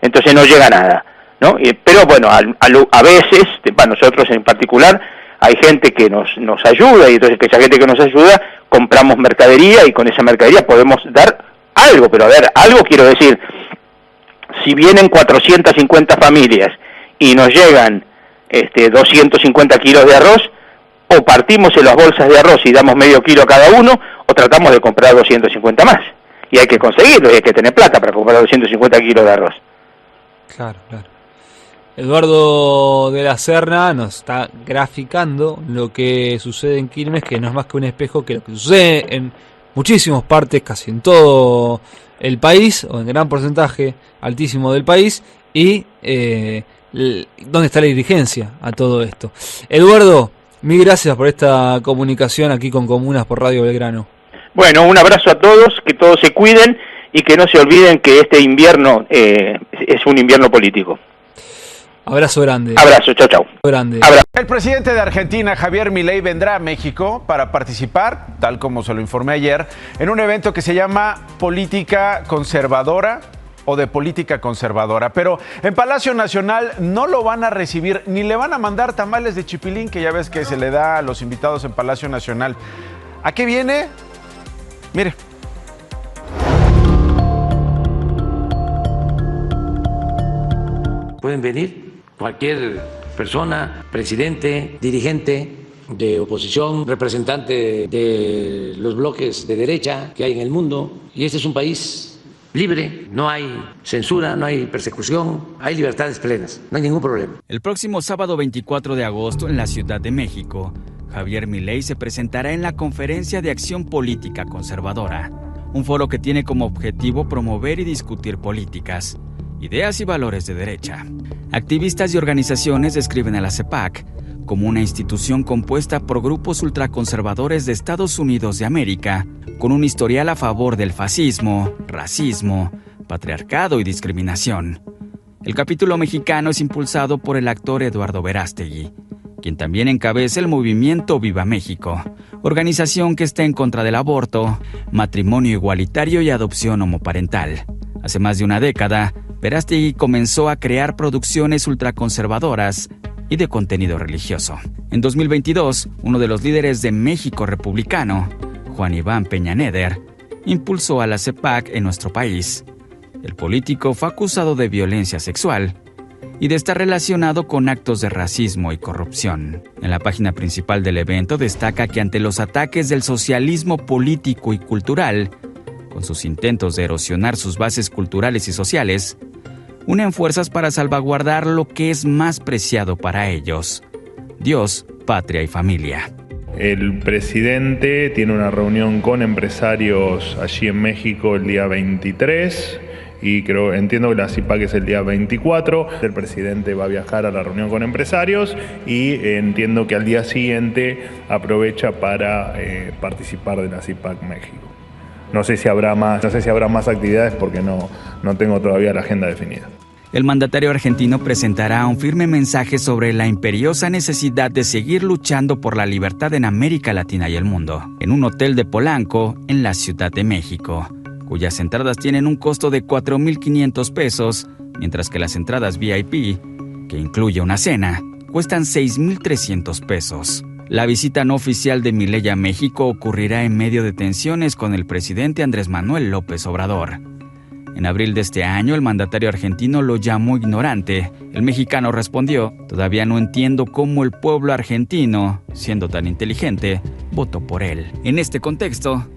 entonces no llega nada, ¿no? Pero bueno, a veces, para nosotros en particular, hay gente que nos ayuda, y entonces que esa gente que nos ayuda, compramos mercadería, y con esa mercadería podemos dar algo. Pero a ver, algo quiero decir, si vienen 450 familias y nos llegan 250 kilos de arroz, o partimos en las bolsas de arroz y damos medio kilo a cada uno, o tratamos de comprar 250 más. Y hay que conseguirlo, y hay que tener plata para comprar 250 kilos de arroz. Claro. Eduardo de la Serna nos está graficando lo que sucede en Quilmes, que no es más que un espejo que lo que sucede en muchísimas partes, casi en todo el país, o en gran porcentaje altísimo del país, y dónde está la dirigencia a todo esto. Eduardo, mil gracias por esta comunicación aquí con Comunas por Radio Belgrano. Bueno, un abrazo a todos, que todos se cuiden y que no se olviden que este invierno es un invierno político. Abrazo grande. Abrazo, chau. Grande. Abrazo. El presidente de Argentina, Javier Milei, vendrá a México para participar, tal como se lo informé ayer, en un evento que se llama Política Conservadora o de Política Conservadora. Pero en Palacio Nacional no lo van a recibir, ni le van a mandar tamales de chipilín, que ya ves que se le da a los invitados en Palacio Nacional. ¿A qué viene? Mire. Pueden venir cualquier persona, presidente, dirigente de oposición, representante de los bloques de derecha que hay en el mundo. Y este es un país libre, no hay censura, no hay persecución, hay libertades plenas, no hay ningún problema. El próximo sábado 24 de agosto en la Ciudad de México, Javier Milei se presentará en la Conferencia de Acción Política Conservadora, un foro que tiene como objetivo promover y discutir políticas, ideas y valores de derecha. Activistas y organizaciones describen a la CEPAC como una institución compuesta por grupos ultraconservadores de Estados Unidos de América, con un historial a favor del fascismo, racismo, patriarcado y discriminación. El capítulo mexicano es impulsado por el actor Eduardo Verástegui, quien también encabeza el movimiento Viva México, organización que está en contra del aborto, matrimonio igualitario y adopción homoparental. Hace más de una década, Verástegui comenzó a crear producciones ultraconservadoras y de contenido religioso. En 2022, uno de los líderes de México Republicano, Juan Iván Peña Neder, impulsó a la CEPAC en nuestro país. El político fue acusado de violencia sexual y de estar relacionado con actos de racismo y corrupción. En la página principal del evento destaca que ante los ataques del socialismo político y cultural, con sus intentos de erosionar sus bases culturales y sociales, unen fuerzas para salvaguardar lo que es más preciado para ellos: Dios, patria y familia. El presidente tiene una reunión con empresarios allí en México el día 23 y entiendo que la CIPAC es el día 24. El presidente va a viajar a la reunión con empresarios y entiendo que al día siguiente aprovecha para participar de la CIPAC México. No sé si habrá más actividades porque no tengo todavía la agenda definida. el mandatario argentino presentará un firme mensaje sobre la imperiosa necesidad de seguir luchando por la libertad en América Latina y el mundo, en un hotel de Polanco, en la Ciudad de México, cuyas entradas tienen un costo de 4.500 pesos, mientras que las entradas VIP, que incluye una cena, cuestan 6.300 pesos. La visita no oficial de Milei a México ocurrirá en medio de tensiones con el presidente Andrés Manuel López Obrador. En abril de este año, el mandatario argentino lo llamó ignorante. El mexicano respondió: todavía no entiendo cómo el pueblo argentino, siendo tan inteligente, votó por él. En este contexto,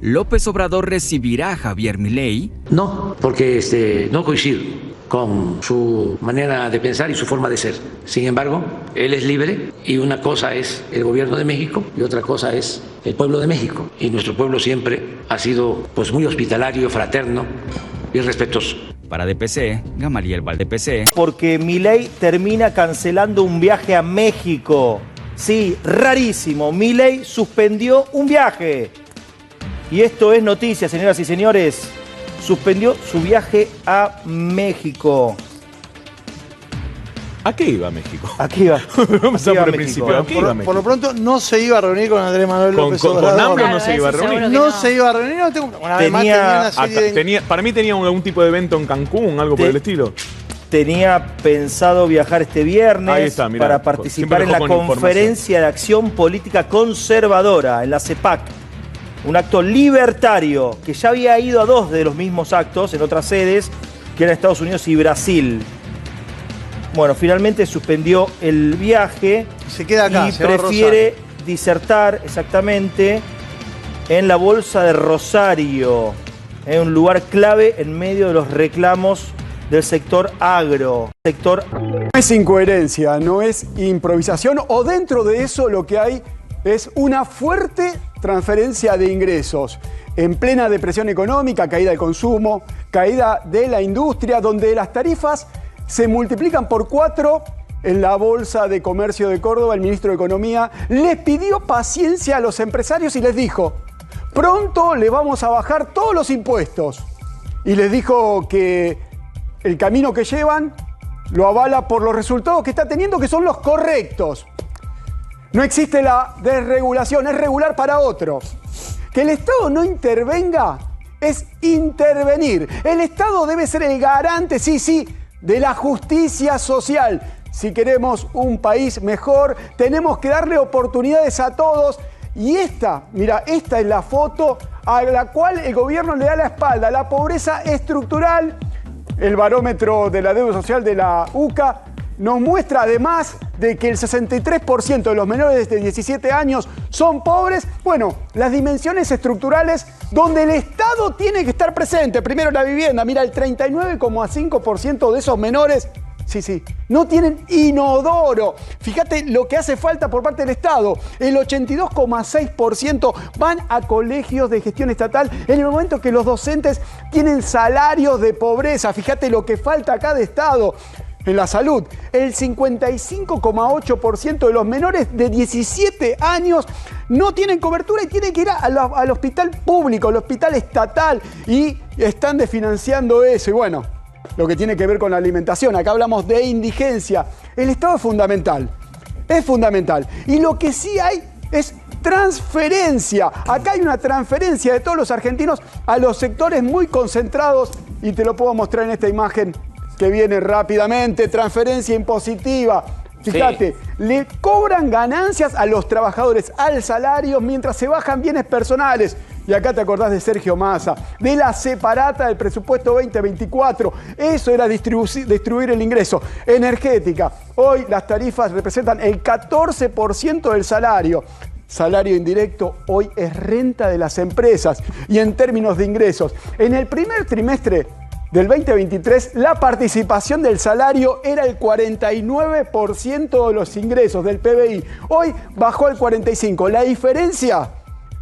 ¿López Obrador recibirá a Javier Milei? No, porque no coincido con su manera de pensar y su forma de ser. Sin embargo, él es libre y una cosa es el gobierno de México y otra cosa es el pueblo de México. Y nuestro pueblo siempre ha sido pues muy hospitalario, fraterno y respetuoso. Para DPC, Gamaliel Valdepc. Porque Milei termina cancelando un viaje a México. Sí, rarísimo. Milei suspendió un viaje. Y esto es noticia, señoras y señores. Suspendió su viaje a México. ¿A qué iba México? ¿A qué iba? Vamos a por el principio. Por lo pronto no se iba a reunir con Andrés Manuel López Obrador. Con AMLO no se iba a reunir. No se iba a reunir. Para mí tenía algún tipo de evento en Cancún, algo por el estilo. Tenía pensado viajar este viernes Ahí está, mirá, para participar en la Conferencia de Acción Política Conservadora, en la CEPAC. Un acto libertario que ya había ido a 2 de los mismos actos en otras sedes, que eran Estados Unidos y Brasil. Bueno, finalmente suspendió el viaje. Se queda acá, y prefiere disertar exactamente en la Bolsa de Rosario, en un lugar clave en medio de los reclamos del sector agro. No es incoherencia, no es improvisación, o dentro de eso lo que hay es una fuerte transferencia de ingresos. En plena depresión económica, caída del consumo, caída de la industria, donde las tarifas se multiplican por 4. En la Bolsa de Comercio de Córdoba, el ministro de Economía les pidió paciencia a los empresarios y les dijo: pronto le vamos a bajar todos los impuestos. Y les dijo que el camino que llevan lo avala por los resultados que está teniendo, que son los correctos. No existe la desregulación, es regular para otros. Que el Estado no intervenga es intervenir. El Estado debe ser el garante, sí, de la justicia social. Si queremos un país mejor, tenemos que darle oportunidades a todos. Y esta es la foto a la cual el gobierno le da la espalda. La pobreza estructural, el barómetro de la deuda social de la UCA nos muestra además de que el 63% de los menores de 17 años son pobres. Bueno, las dimensiones estructurales donde el Estado tiene que estar presente. Primero la vivienda, mira, el 39,5% de esos menores, no tienen inodoro. Fíjate lo que hace falta por parte del Estado. El 82,6% van a colegios de gestión estatal en el momento que los docentes tienen salarios de pobreza. Fíjate lo que falta acá de Estado. En la salud, el 55,8% de los menores de 17 años no tienen cobertura y tienen que ir al hospital público, al hospital estatal, y están desfinanciando eso. Y bueno, lo que tiene que ver con la alimentación, acá hablamos de indigencia. El Estado es fundamental. Y lo que sí hay es transferencia. Acá hay una transferencia de todos los argentinos a los sectores muy concentrados, y te lo puedo mostrar en esta imagen que viene rápidamente. Transferencia impositiva. Fíjate, le cobran ganancias a los trabajadores al salario mientras se bajan bienes personales. Y acá te acordás de Sergio Massa, de la separata del presupuesto 2024. Eso era distribuir el ingreso. Energética. Hoy las tarifas representan el 14% del salario. Salario indirecto hoy es renta de las empresas. Y en términos de ingresos, en el primer trimestre del 2023, la participación del salario era el 49% de los ingresos del PBI. Hoy bajó al 45%. La diferencia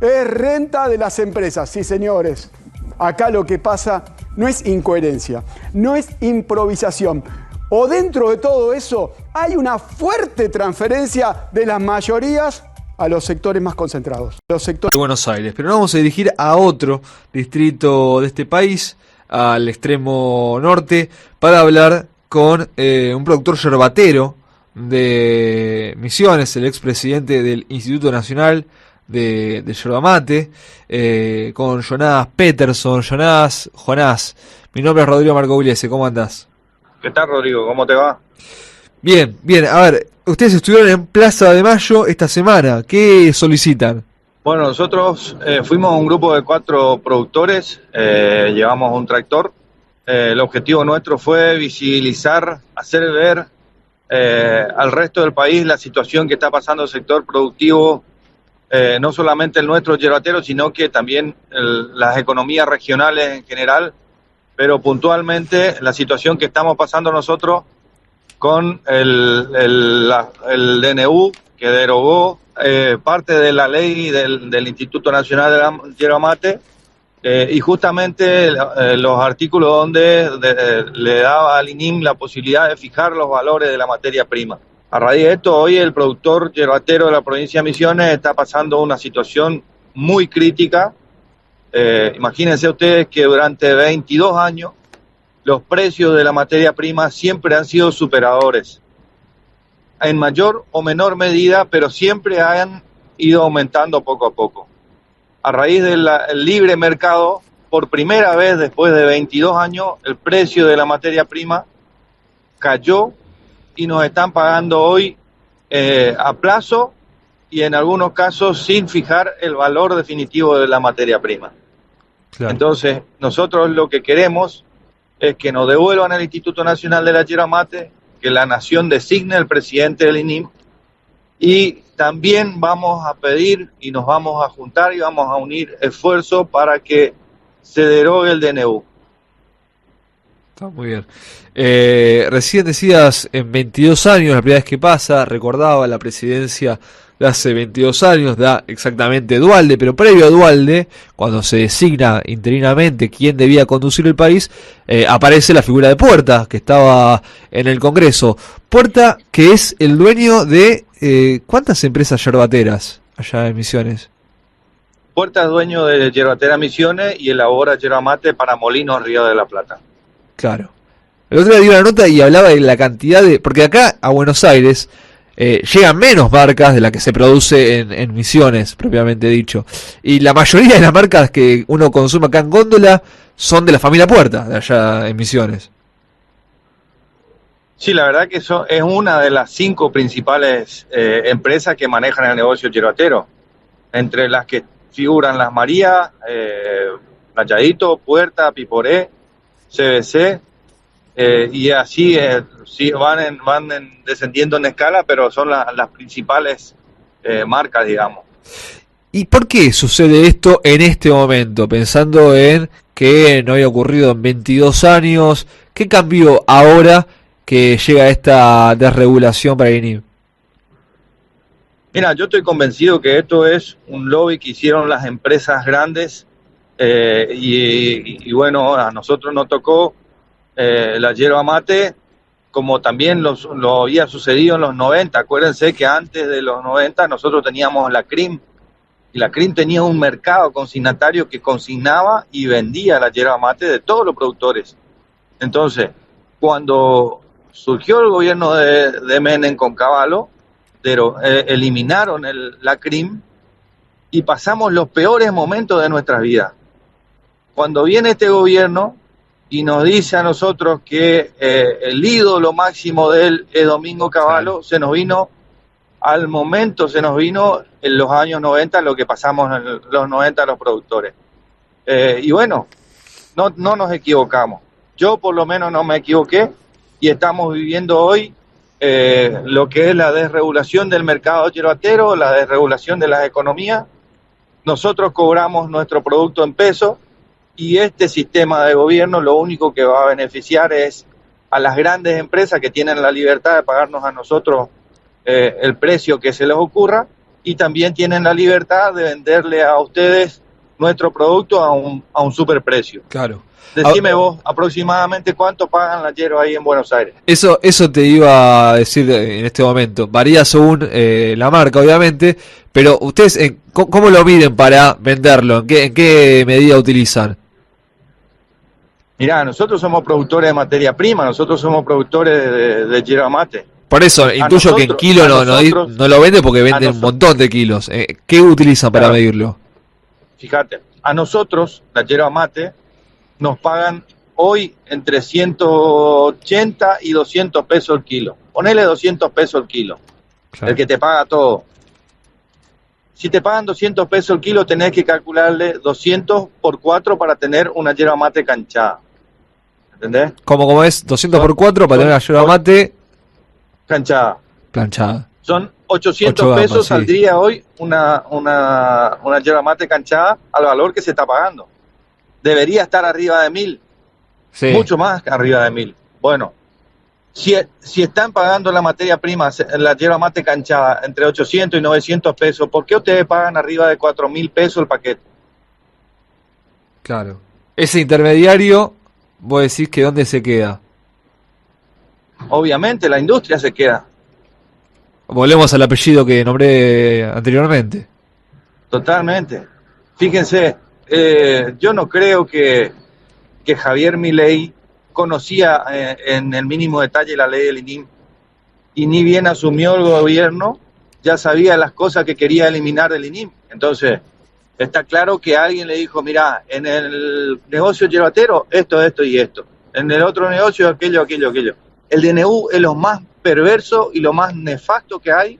es renta de las empresas. Sí, señores. Acá lo que pasa no es incoherencia, no es improvisación. O dentro de todo eso hay una fuerte transferencia de las mayorías a los sectores más concentrados. Los sectores de Buenos Aires. Pero nos vamos a dirigir a otro distrito de este país, al extremo norte, para hablar con un productor yerbatero de Misiones, el expresidente del Instituto Nacional de Yerba Mate, con Jonás Peterson. Jonás, mi nombre es Rodrigo Marcogliese, ¿cómo andás? ¿Qué tal, Rodrigo? ¿Cómo te va? Bien, a ver, ustedes estuvieron en Plaza de Mayo esta semana, ¿qué solicitan? Bueno, nosotros fuimos un grupo de 4 productores, llevamos un tractor. El objetivo nuestro fue visibilizar, hacer ver al resto del país la situación que está pasando el sector productivo, no solamente el nuestro yerbatero, sino que también las economías regionales en general, pero puntualmente la situación que estamos pasando nosotros con el DNU, que derogó parte de la ley del Instituto Nacional de Yerba Mate, y justamente los artículos donde le daba al INIM la posibilidad de fijar los valores de la materia prima. A raíz de esto, hoy el productor yerbatero de la provincia de Misiones está pasando una situación muy crítica. Imagínense ustedes que durante 22 años los precios de la materia prima siempre han sido superadores, en mayor o menor medida, pero siempre han ido aumentando poco a poco. A raíz del libre mercado, por primera vez después de 22 años, el precio de la materia prima cayó y nos están pagando hoy a plazo y en algunos casos sin fijar el valor definitivo de la materia prima. Claro. Entonces, nosotros lo que queremos es que nos devuelvan el Instituto Nacional de la Yerba Mate, que la nación designe el presidente del INIM, y también vamos a pedir y nos vamos a juntar y vamos a unir esfuerzos para que se derogue el DNU. Está muy bien. Recién decías, en 22 años, la primera vez que pasa, recordaba la presidencia de hace 22 años, da exactamente Duhalde, pero previo a Duhalde, cuando se designa interinamente quién debía conducir el país, aparece la figura de Puerta, que estaba en el Congreso. Puerta, que es el dueño de ¿cuántas empresas yerbateras allá en Misiones? Puerta es dueño de Yerbatera Misiones y elabora yerba mate para Molinos Río de la Plata. Claro. El otro día di una nota y hablaba de la cantidad de... Porque acá a Buenos Aires llegan menos marcas de las que se produce en Misiones, propiamente dicho. Y la mayoría de las marcas que uno consume acá en góndola son de la familia Puerta, de allá en Misiones. Sí, la verdad que eso es una de las 5 principales empresas que manejan el negocio yerbatero. Entre las que figuran Las Marías, Rayadito, Puerta, Piporé, CBC, y así sí, van descendiendo en escala, pero son las principales marcas, digamos. ¿Y por qué sucede esto en este momento? Pensando en que no había ocurrido en 22 años, ¿qué cambió ahora que llega esta desregulación para el INIM? Mira, yo estoy convencido que esto es un lobby que hicieron las empresas grandes y bueno, a nosotros nos tocó la yerba mate, como también lo había sucedido en los 90. Acuérdense que antes de los 90 nosotros teníamos la CRIM, y la CRIM tenía un mercado consignatario que consignaba y vendía la yerba mate de todos los productores. Entonces, cuando surgió el gobierno de Menem con Cavallo, pero eliminaron la CRIM y pasamos los peores momentos de nuestras vidas. Cuando viene este gobierno y nos dice a nosotros que el ídolo máximo de él es Domingo Cavallo, se nos vino en los años 90 lo que pasamos en los 90 los productores. Y bueno, no nos equivocamos. Yo por lo menos no me equivoqué y estamos viviendo hoy lo que es la desregulación del mercado yerbatero, la desregulación de las economías. Nosotros cobramos nuestro producto en pesos y este sistema de gobierno lo único que va a beneficiar es a las grandes empresas que tienen la libertad de pagarnos a nosotros el precio que se les ocurra, y también tienen la libertad de venderle a ustedes nuestro producto a un superprecio. Claro. Decime vos, aproximadamente cuánto pagan la yerba ahí en Buenos Aires. Eso te iba a decir en este momento. Varía según la marca, obviamente, pero ustedes, ¿cómo lo miden para venderlo? ¿En qué medida utilizan? Mirá, nosotros somos productores de materia prima, nosotros somos productores de yerba mate. Por eso, intuyo que en kilo no lo vende porque vende un montón de kilos. ¿Qué utilizan para medirlo? Fíjate, a nosotros, la yerba mate, nos pagan hoy entre 180 y 200 pesos el kilo. Ponele 200 pesos el kilo, claro. El que te paga todo. Si te pagan 200 pesos el kilo, tenés que calcularle 200 por 4 para tener una yerba mate canchada. ¿Entendés? ¿Cómo es? 200 por 4 para tener una yerba mate canchada. Planchada. Son 800 pesos, sí. Saldría hoy una yerba mate canchada al valor que se está pagando. Debería estar arriba de 1000. Sí. Mucho más arriba de 1000. Bueno, si están pagando la materia prima, la yerba mate canchada, entre 800 y 900 pesos, ¿por qué ustedes pagan arriba de 4000 pesos el paquete? Claro. Ese intermediario, vos decís que ¿dónde se queda? Obviamente, la industria se queda. Volvemos al apellido que nombré anteriormente. Totalmente. Fíjense, yo no creo que Javier Milei conocía en el mínimo detalle la ley del INIM, y ni bien asumió el gobierno, ya sabía las cosas que quería eliminar del INIM. Entonces, está claro que alguien le dijo, mirá, en el negocio yerbatero, esto y esto. En el otro negocio, aquello. El DNU es lo más perverso y lo más nefasto que hay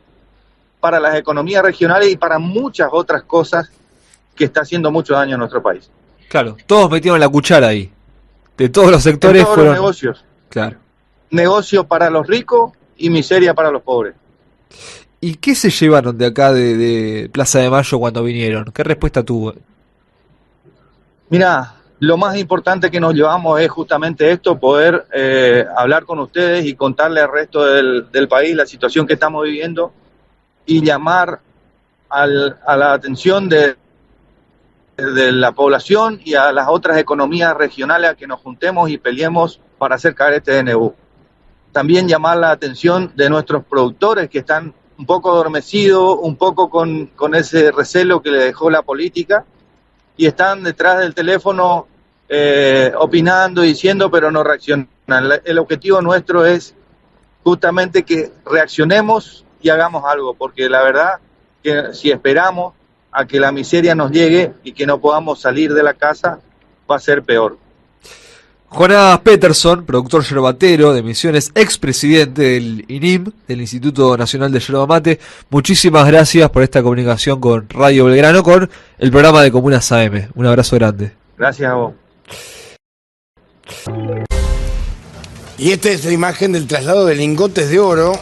para las economías regionales y para muchas otras cosas que está haciendo mucho daño a nuestro país. Claro, todos metieron la cuchara ahí. De todos los sectores todos fueron... los negocios. Claro. Negocio para los ricos y miseria para los pobres. ¿Y qué se llevaron de acá de Plaza de Mayo cuando vinieron? ¿Qué respuesta tuvo? Mirá, lo más importante que nos llevamos es justamente esto, poder hablar con ustedes y contarle al resto del país la situación que estamos viviendo y llamar a la atención de la población y a las otras economías regionales a que nos juntemos y peleemos para hacer caer este DNU. También llamar la atención de nuestros productores que están un poco adormecidos, un poco con ese recelo que le dejó la política y están detrás del teléfono opinando y diciendo, pero no reaccionan. El objetivo nuestro es justamente que reaccionemos y hagamos algo, porque la verdad que si esperamos a que la miseria nos llegue y que no podamos salir de la casa, va a ser peor. Jonás Peterson, productor yerbatero de Misiones, expresidente del INIM, del Instituto Nacional de Yerba Mate, muchísimas gracias por esta comunicación con Radio Belgrano, con el programa de Comunas AM. Un abrazo grande. Gracias a vos. Y esta es la imagen del traslado de lingotes de oro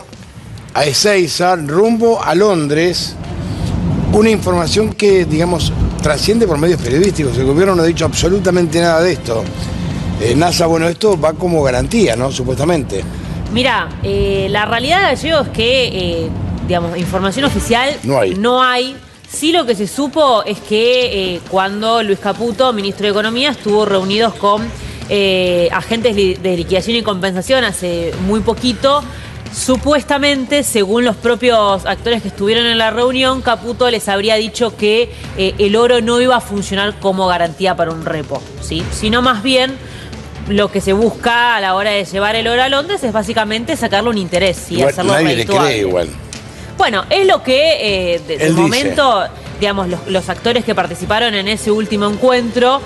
a Ezeiza rumbo a Londres. Una información que, digamos, trasciende por medios periodísticos. El gobierno no ha dicho absolutamente nada de esto. NASA, bueno, esto va como garantía, ¿no? Supuestamente. Mira, la realidad, Gallego, es que, digamos, información oficial no hay. Sí, lo que se supo es que cuando Luis Caputo, ministro de Economía, estuvo reunidos con agentes de liquidación y compensación hace muy poquito, supuestamente, según los propios actores que estuvieron en la reunión, Caputo les habría dicho que el oro no iba a funcionar como garantía para un repo, ¿sí? Sino más bien lo que se busca a la hora de llevar el oro a Londres es básicamente sacarle un interés y hacerlo redituable. Nadie le cree igual. Bueno, es lo que de momento, digamos, los actores que participaron en ese último encuentro.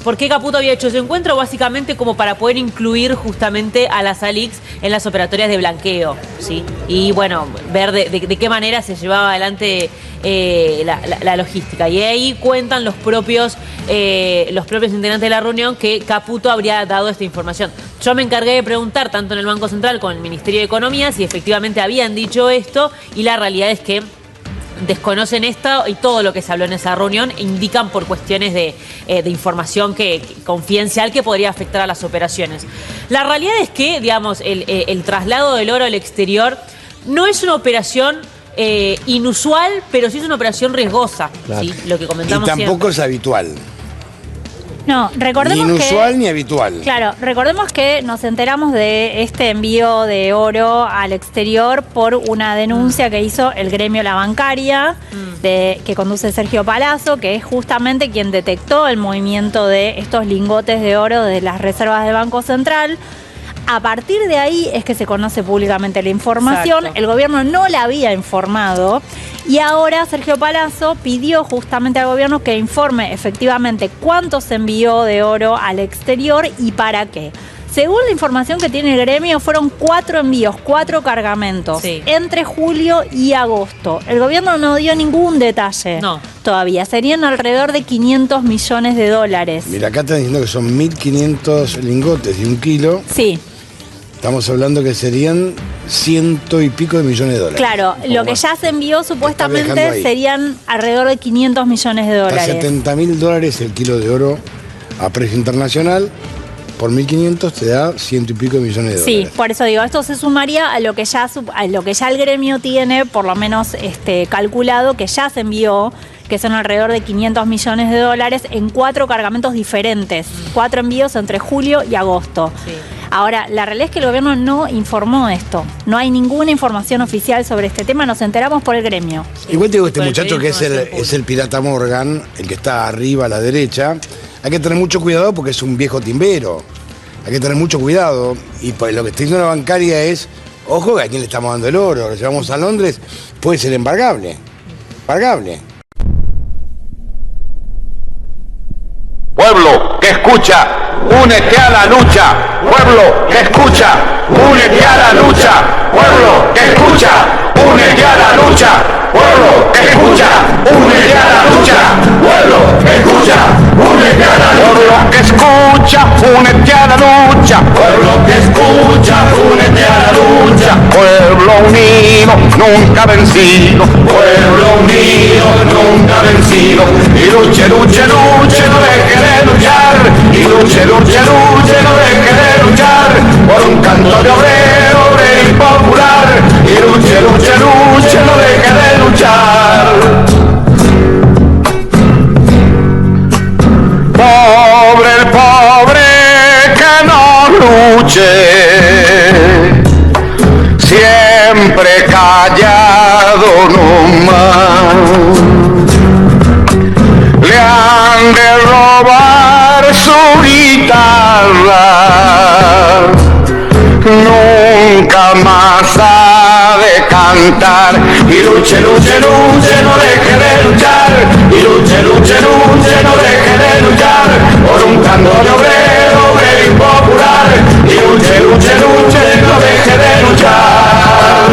¿Por qué Caputo había hecho ese encuentro? Básicamente como para poder incluir justamente a las ALICs en las operatorias de blanqueo, ¿sí? Y bueno, ver de qué manera se llevaba adelante la logística. Y ahí cuentan los propios integrantes de la reunión que Caputo habría dado esta información. Yo me encargué de preguntar tanto en el Banco Central como en el Ministerio de Economía si efectivamente habían dicho esto, y la realidad es que desconocen esto, y todo lo que se habló en esa reunión indican por cuestiones de información confidencial que podría afectar a las operaciones. La realidad es que, digamos, el traslado del oro al exterior no es una operación inusual, pero sí es una operación riesgosa, claro. ¿Sí? Lo que comentamos y tampoco siempre. Es habitual. No, recordemos ni inusual que, ni habitual. Claro, recordemos que nos enteramos de este envío de oro al exterior por una denuncia que hizo el gremio La Bancaria, que conduce Sergio Palazzo, que es justamente quien detectó el movimiento de estos lingotes de oro de las reservas del Banco Central. A partir de ahí es que se conoce públicamente la información. Exacto. El gobierno no la había informado y ahora Sergio Palazzo pidió justamente al gobierno que informe efectivamente cuánto se envió de oro al exterior y para qué. Según la información que tiene el gremio, fueron 4 envíos, 4 cargamentos, entre julio y agosto. El gobierno no dio ningún detalle todavía. Serían alrededor de 500 millones de dólares. Mira, acá están diciendo que son 1.500 lingotes de 1 kilo. Sí. Estamos hablando que serían 100 y pico de millones de dólares. Claro, lo que ya se envió supuestamente serían alrededor de 500 millones de dólares. A $70.000 el kilo de oro a precio internacional. Por 1.500 te da 100 y pico de millones de dólares. Sí, por eso digo, esto se sumaría a lo que ya el gremio tiene, por lo menos calculado, que ya se envió, que son alrededor de 500 millones de dólares en 4 cargamentos diferentes. 4 envíos entre julio y agosto. Sí. Ahora, la realidad es que el gobierno no informó esto. No hay ninguna información oficial sobre este tema, nos enteramos por el gremio. Igual te digo, este muchacho que es el pirata Morgan, el que está arriba a la derecha, hay que tener mucho cuidado porque es un viejo timbero. Hay que tener mucho cuidado. Y pues lo que está diciendo la bancaria es, ojo, que a quién le estamos dando el oro, lo llevamos a Londres, puede ser embargable. Embargable. Pueblo que escucha, únete a la lucha. Pueblo que escucha, únete a la lucha. Pueblo que escucha, únete a la lucha. Pueblo que escucha, únete a la lucha. Pueblo que escucha, únete a la lucha. Pueblo que escucha, únete a la lucha. Pueblo que escucha, únete a la lucha. Pueblo unido, nunca vencido. Pueblo unido, nunca vencido. Y luche, luche, luche, no deje de luchar. Y luche, luche, luche, no deje de luchar. Por un canto de obrero, obrero y popular. Y luche, luche, luche, no deje de luchar. Pobre el pobre que no luche, siempre callado nomás. Le han de robar su guitarra, nunca más ha de cantar. Y luche, luche, luche, no deje de luchar. Y luche, luche, luche, no deje de luchar. Por un canto de obrero, obrero y popular. Y luche, luche, luche, no deje de luchar.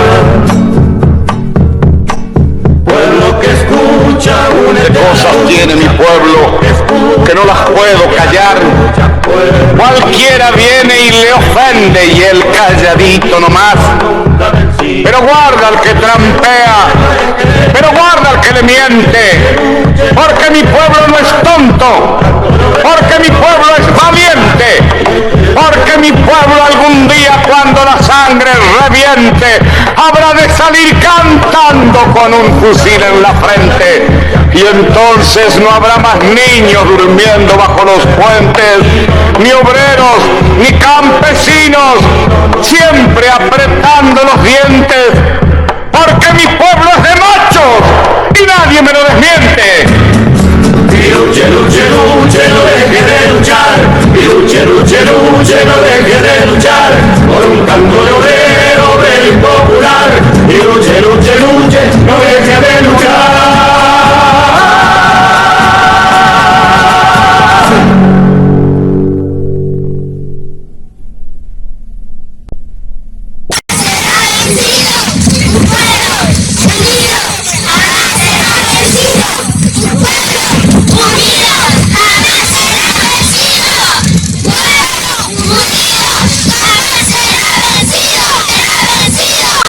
Pueblo que escucha, únete. Cosas tiene mi pueblo que no las puedo callar. Cualquiera viene y le ofende y él calladito nomás. Pero guarda al que trampea, pero guarda al que le miente, porque mi pueblo no es tonto, porque mi pueblo es valiente, porque mi pueblo algún día cuando la sangre reviente habrá de salir cantando con un fusil en la frente. Y entonces no habrá más niños durmiendo bajo los puentes, ni obreros, ni campesinos, siempre apretando los dientes, porque mi pueblo es de machos y nadie me lo desmiente. Y luche, luche, luche, no deje de luchar. Y luche, luche, luche, no deje de luchar. Por un canto de obrero, obrero y popular. Y luche, luche, luche, no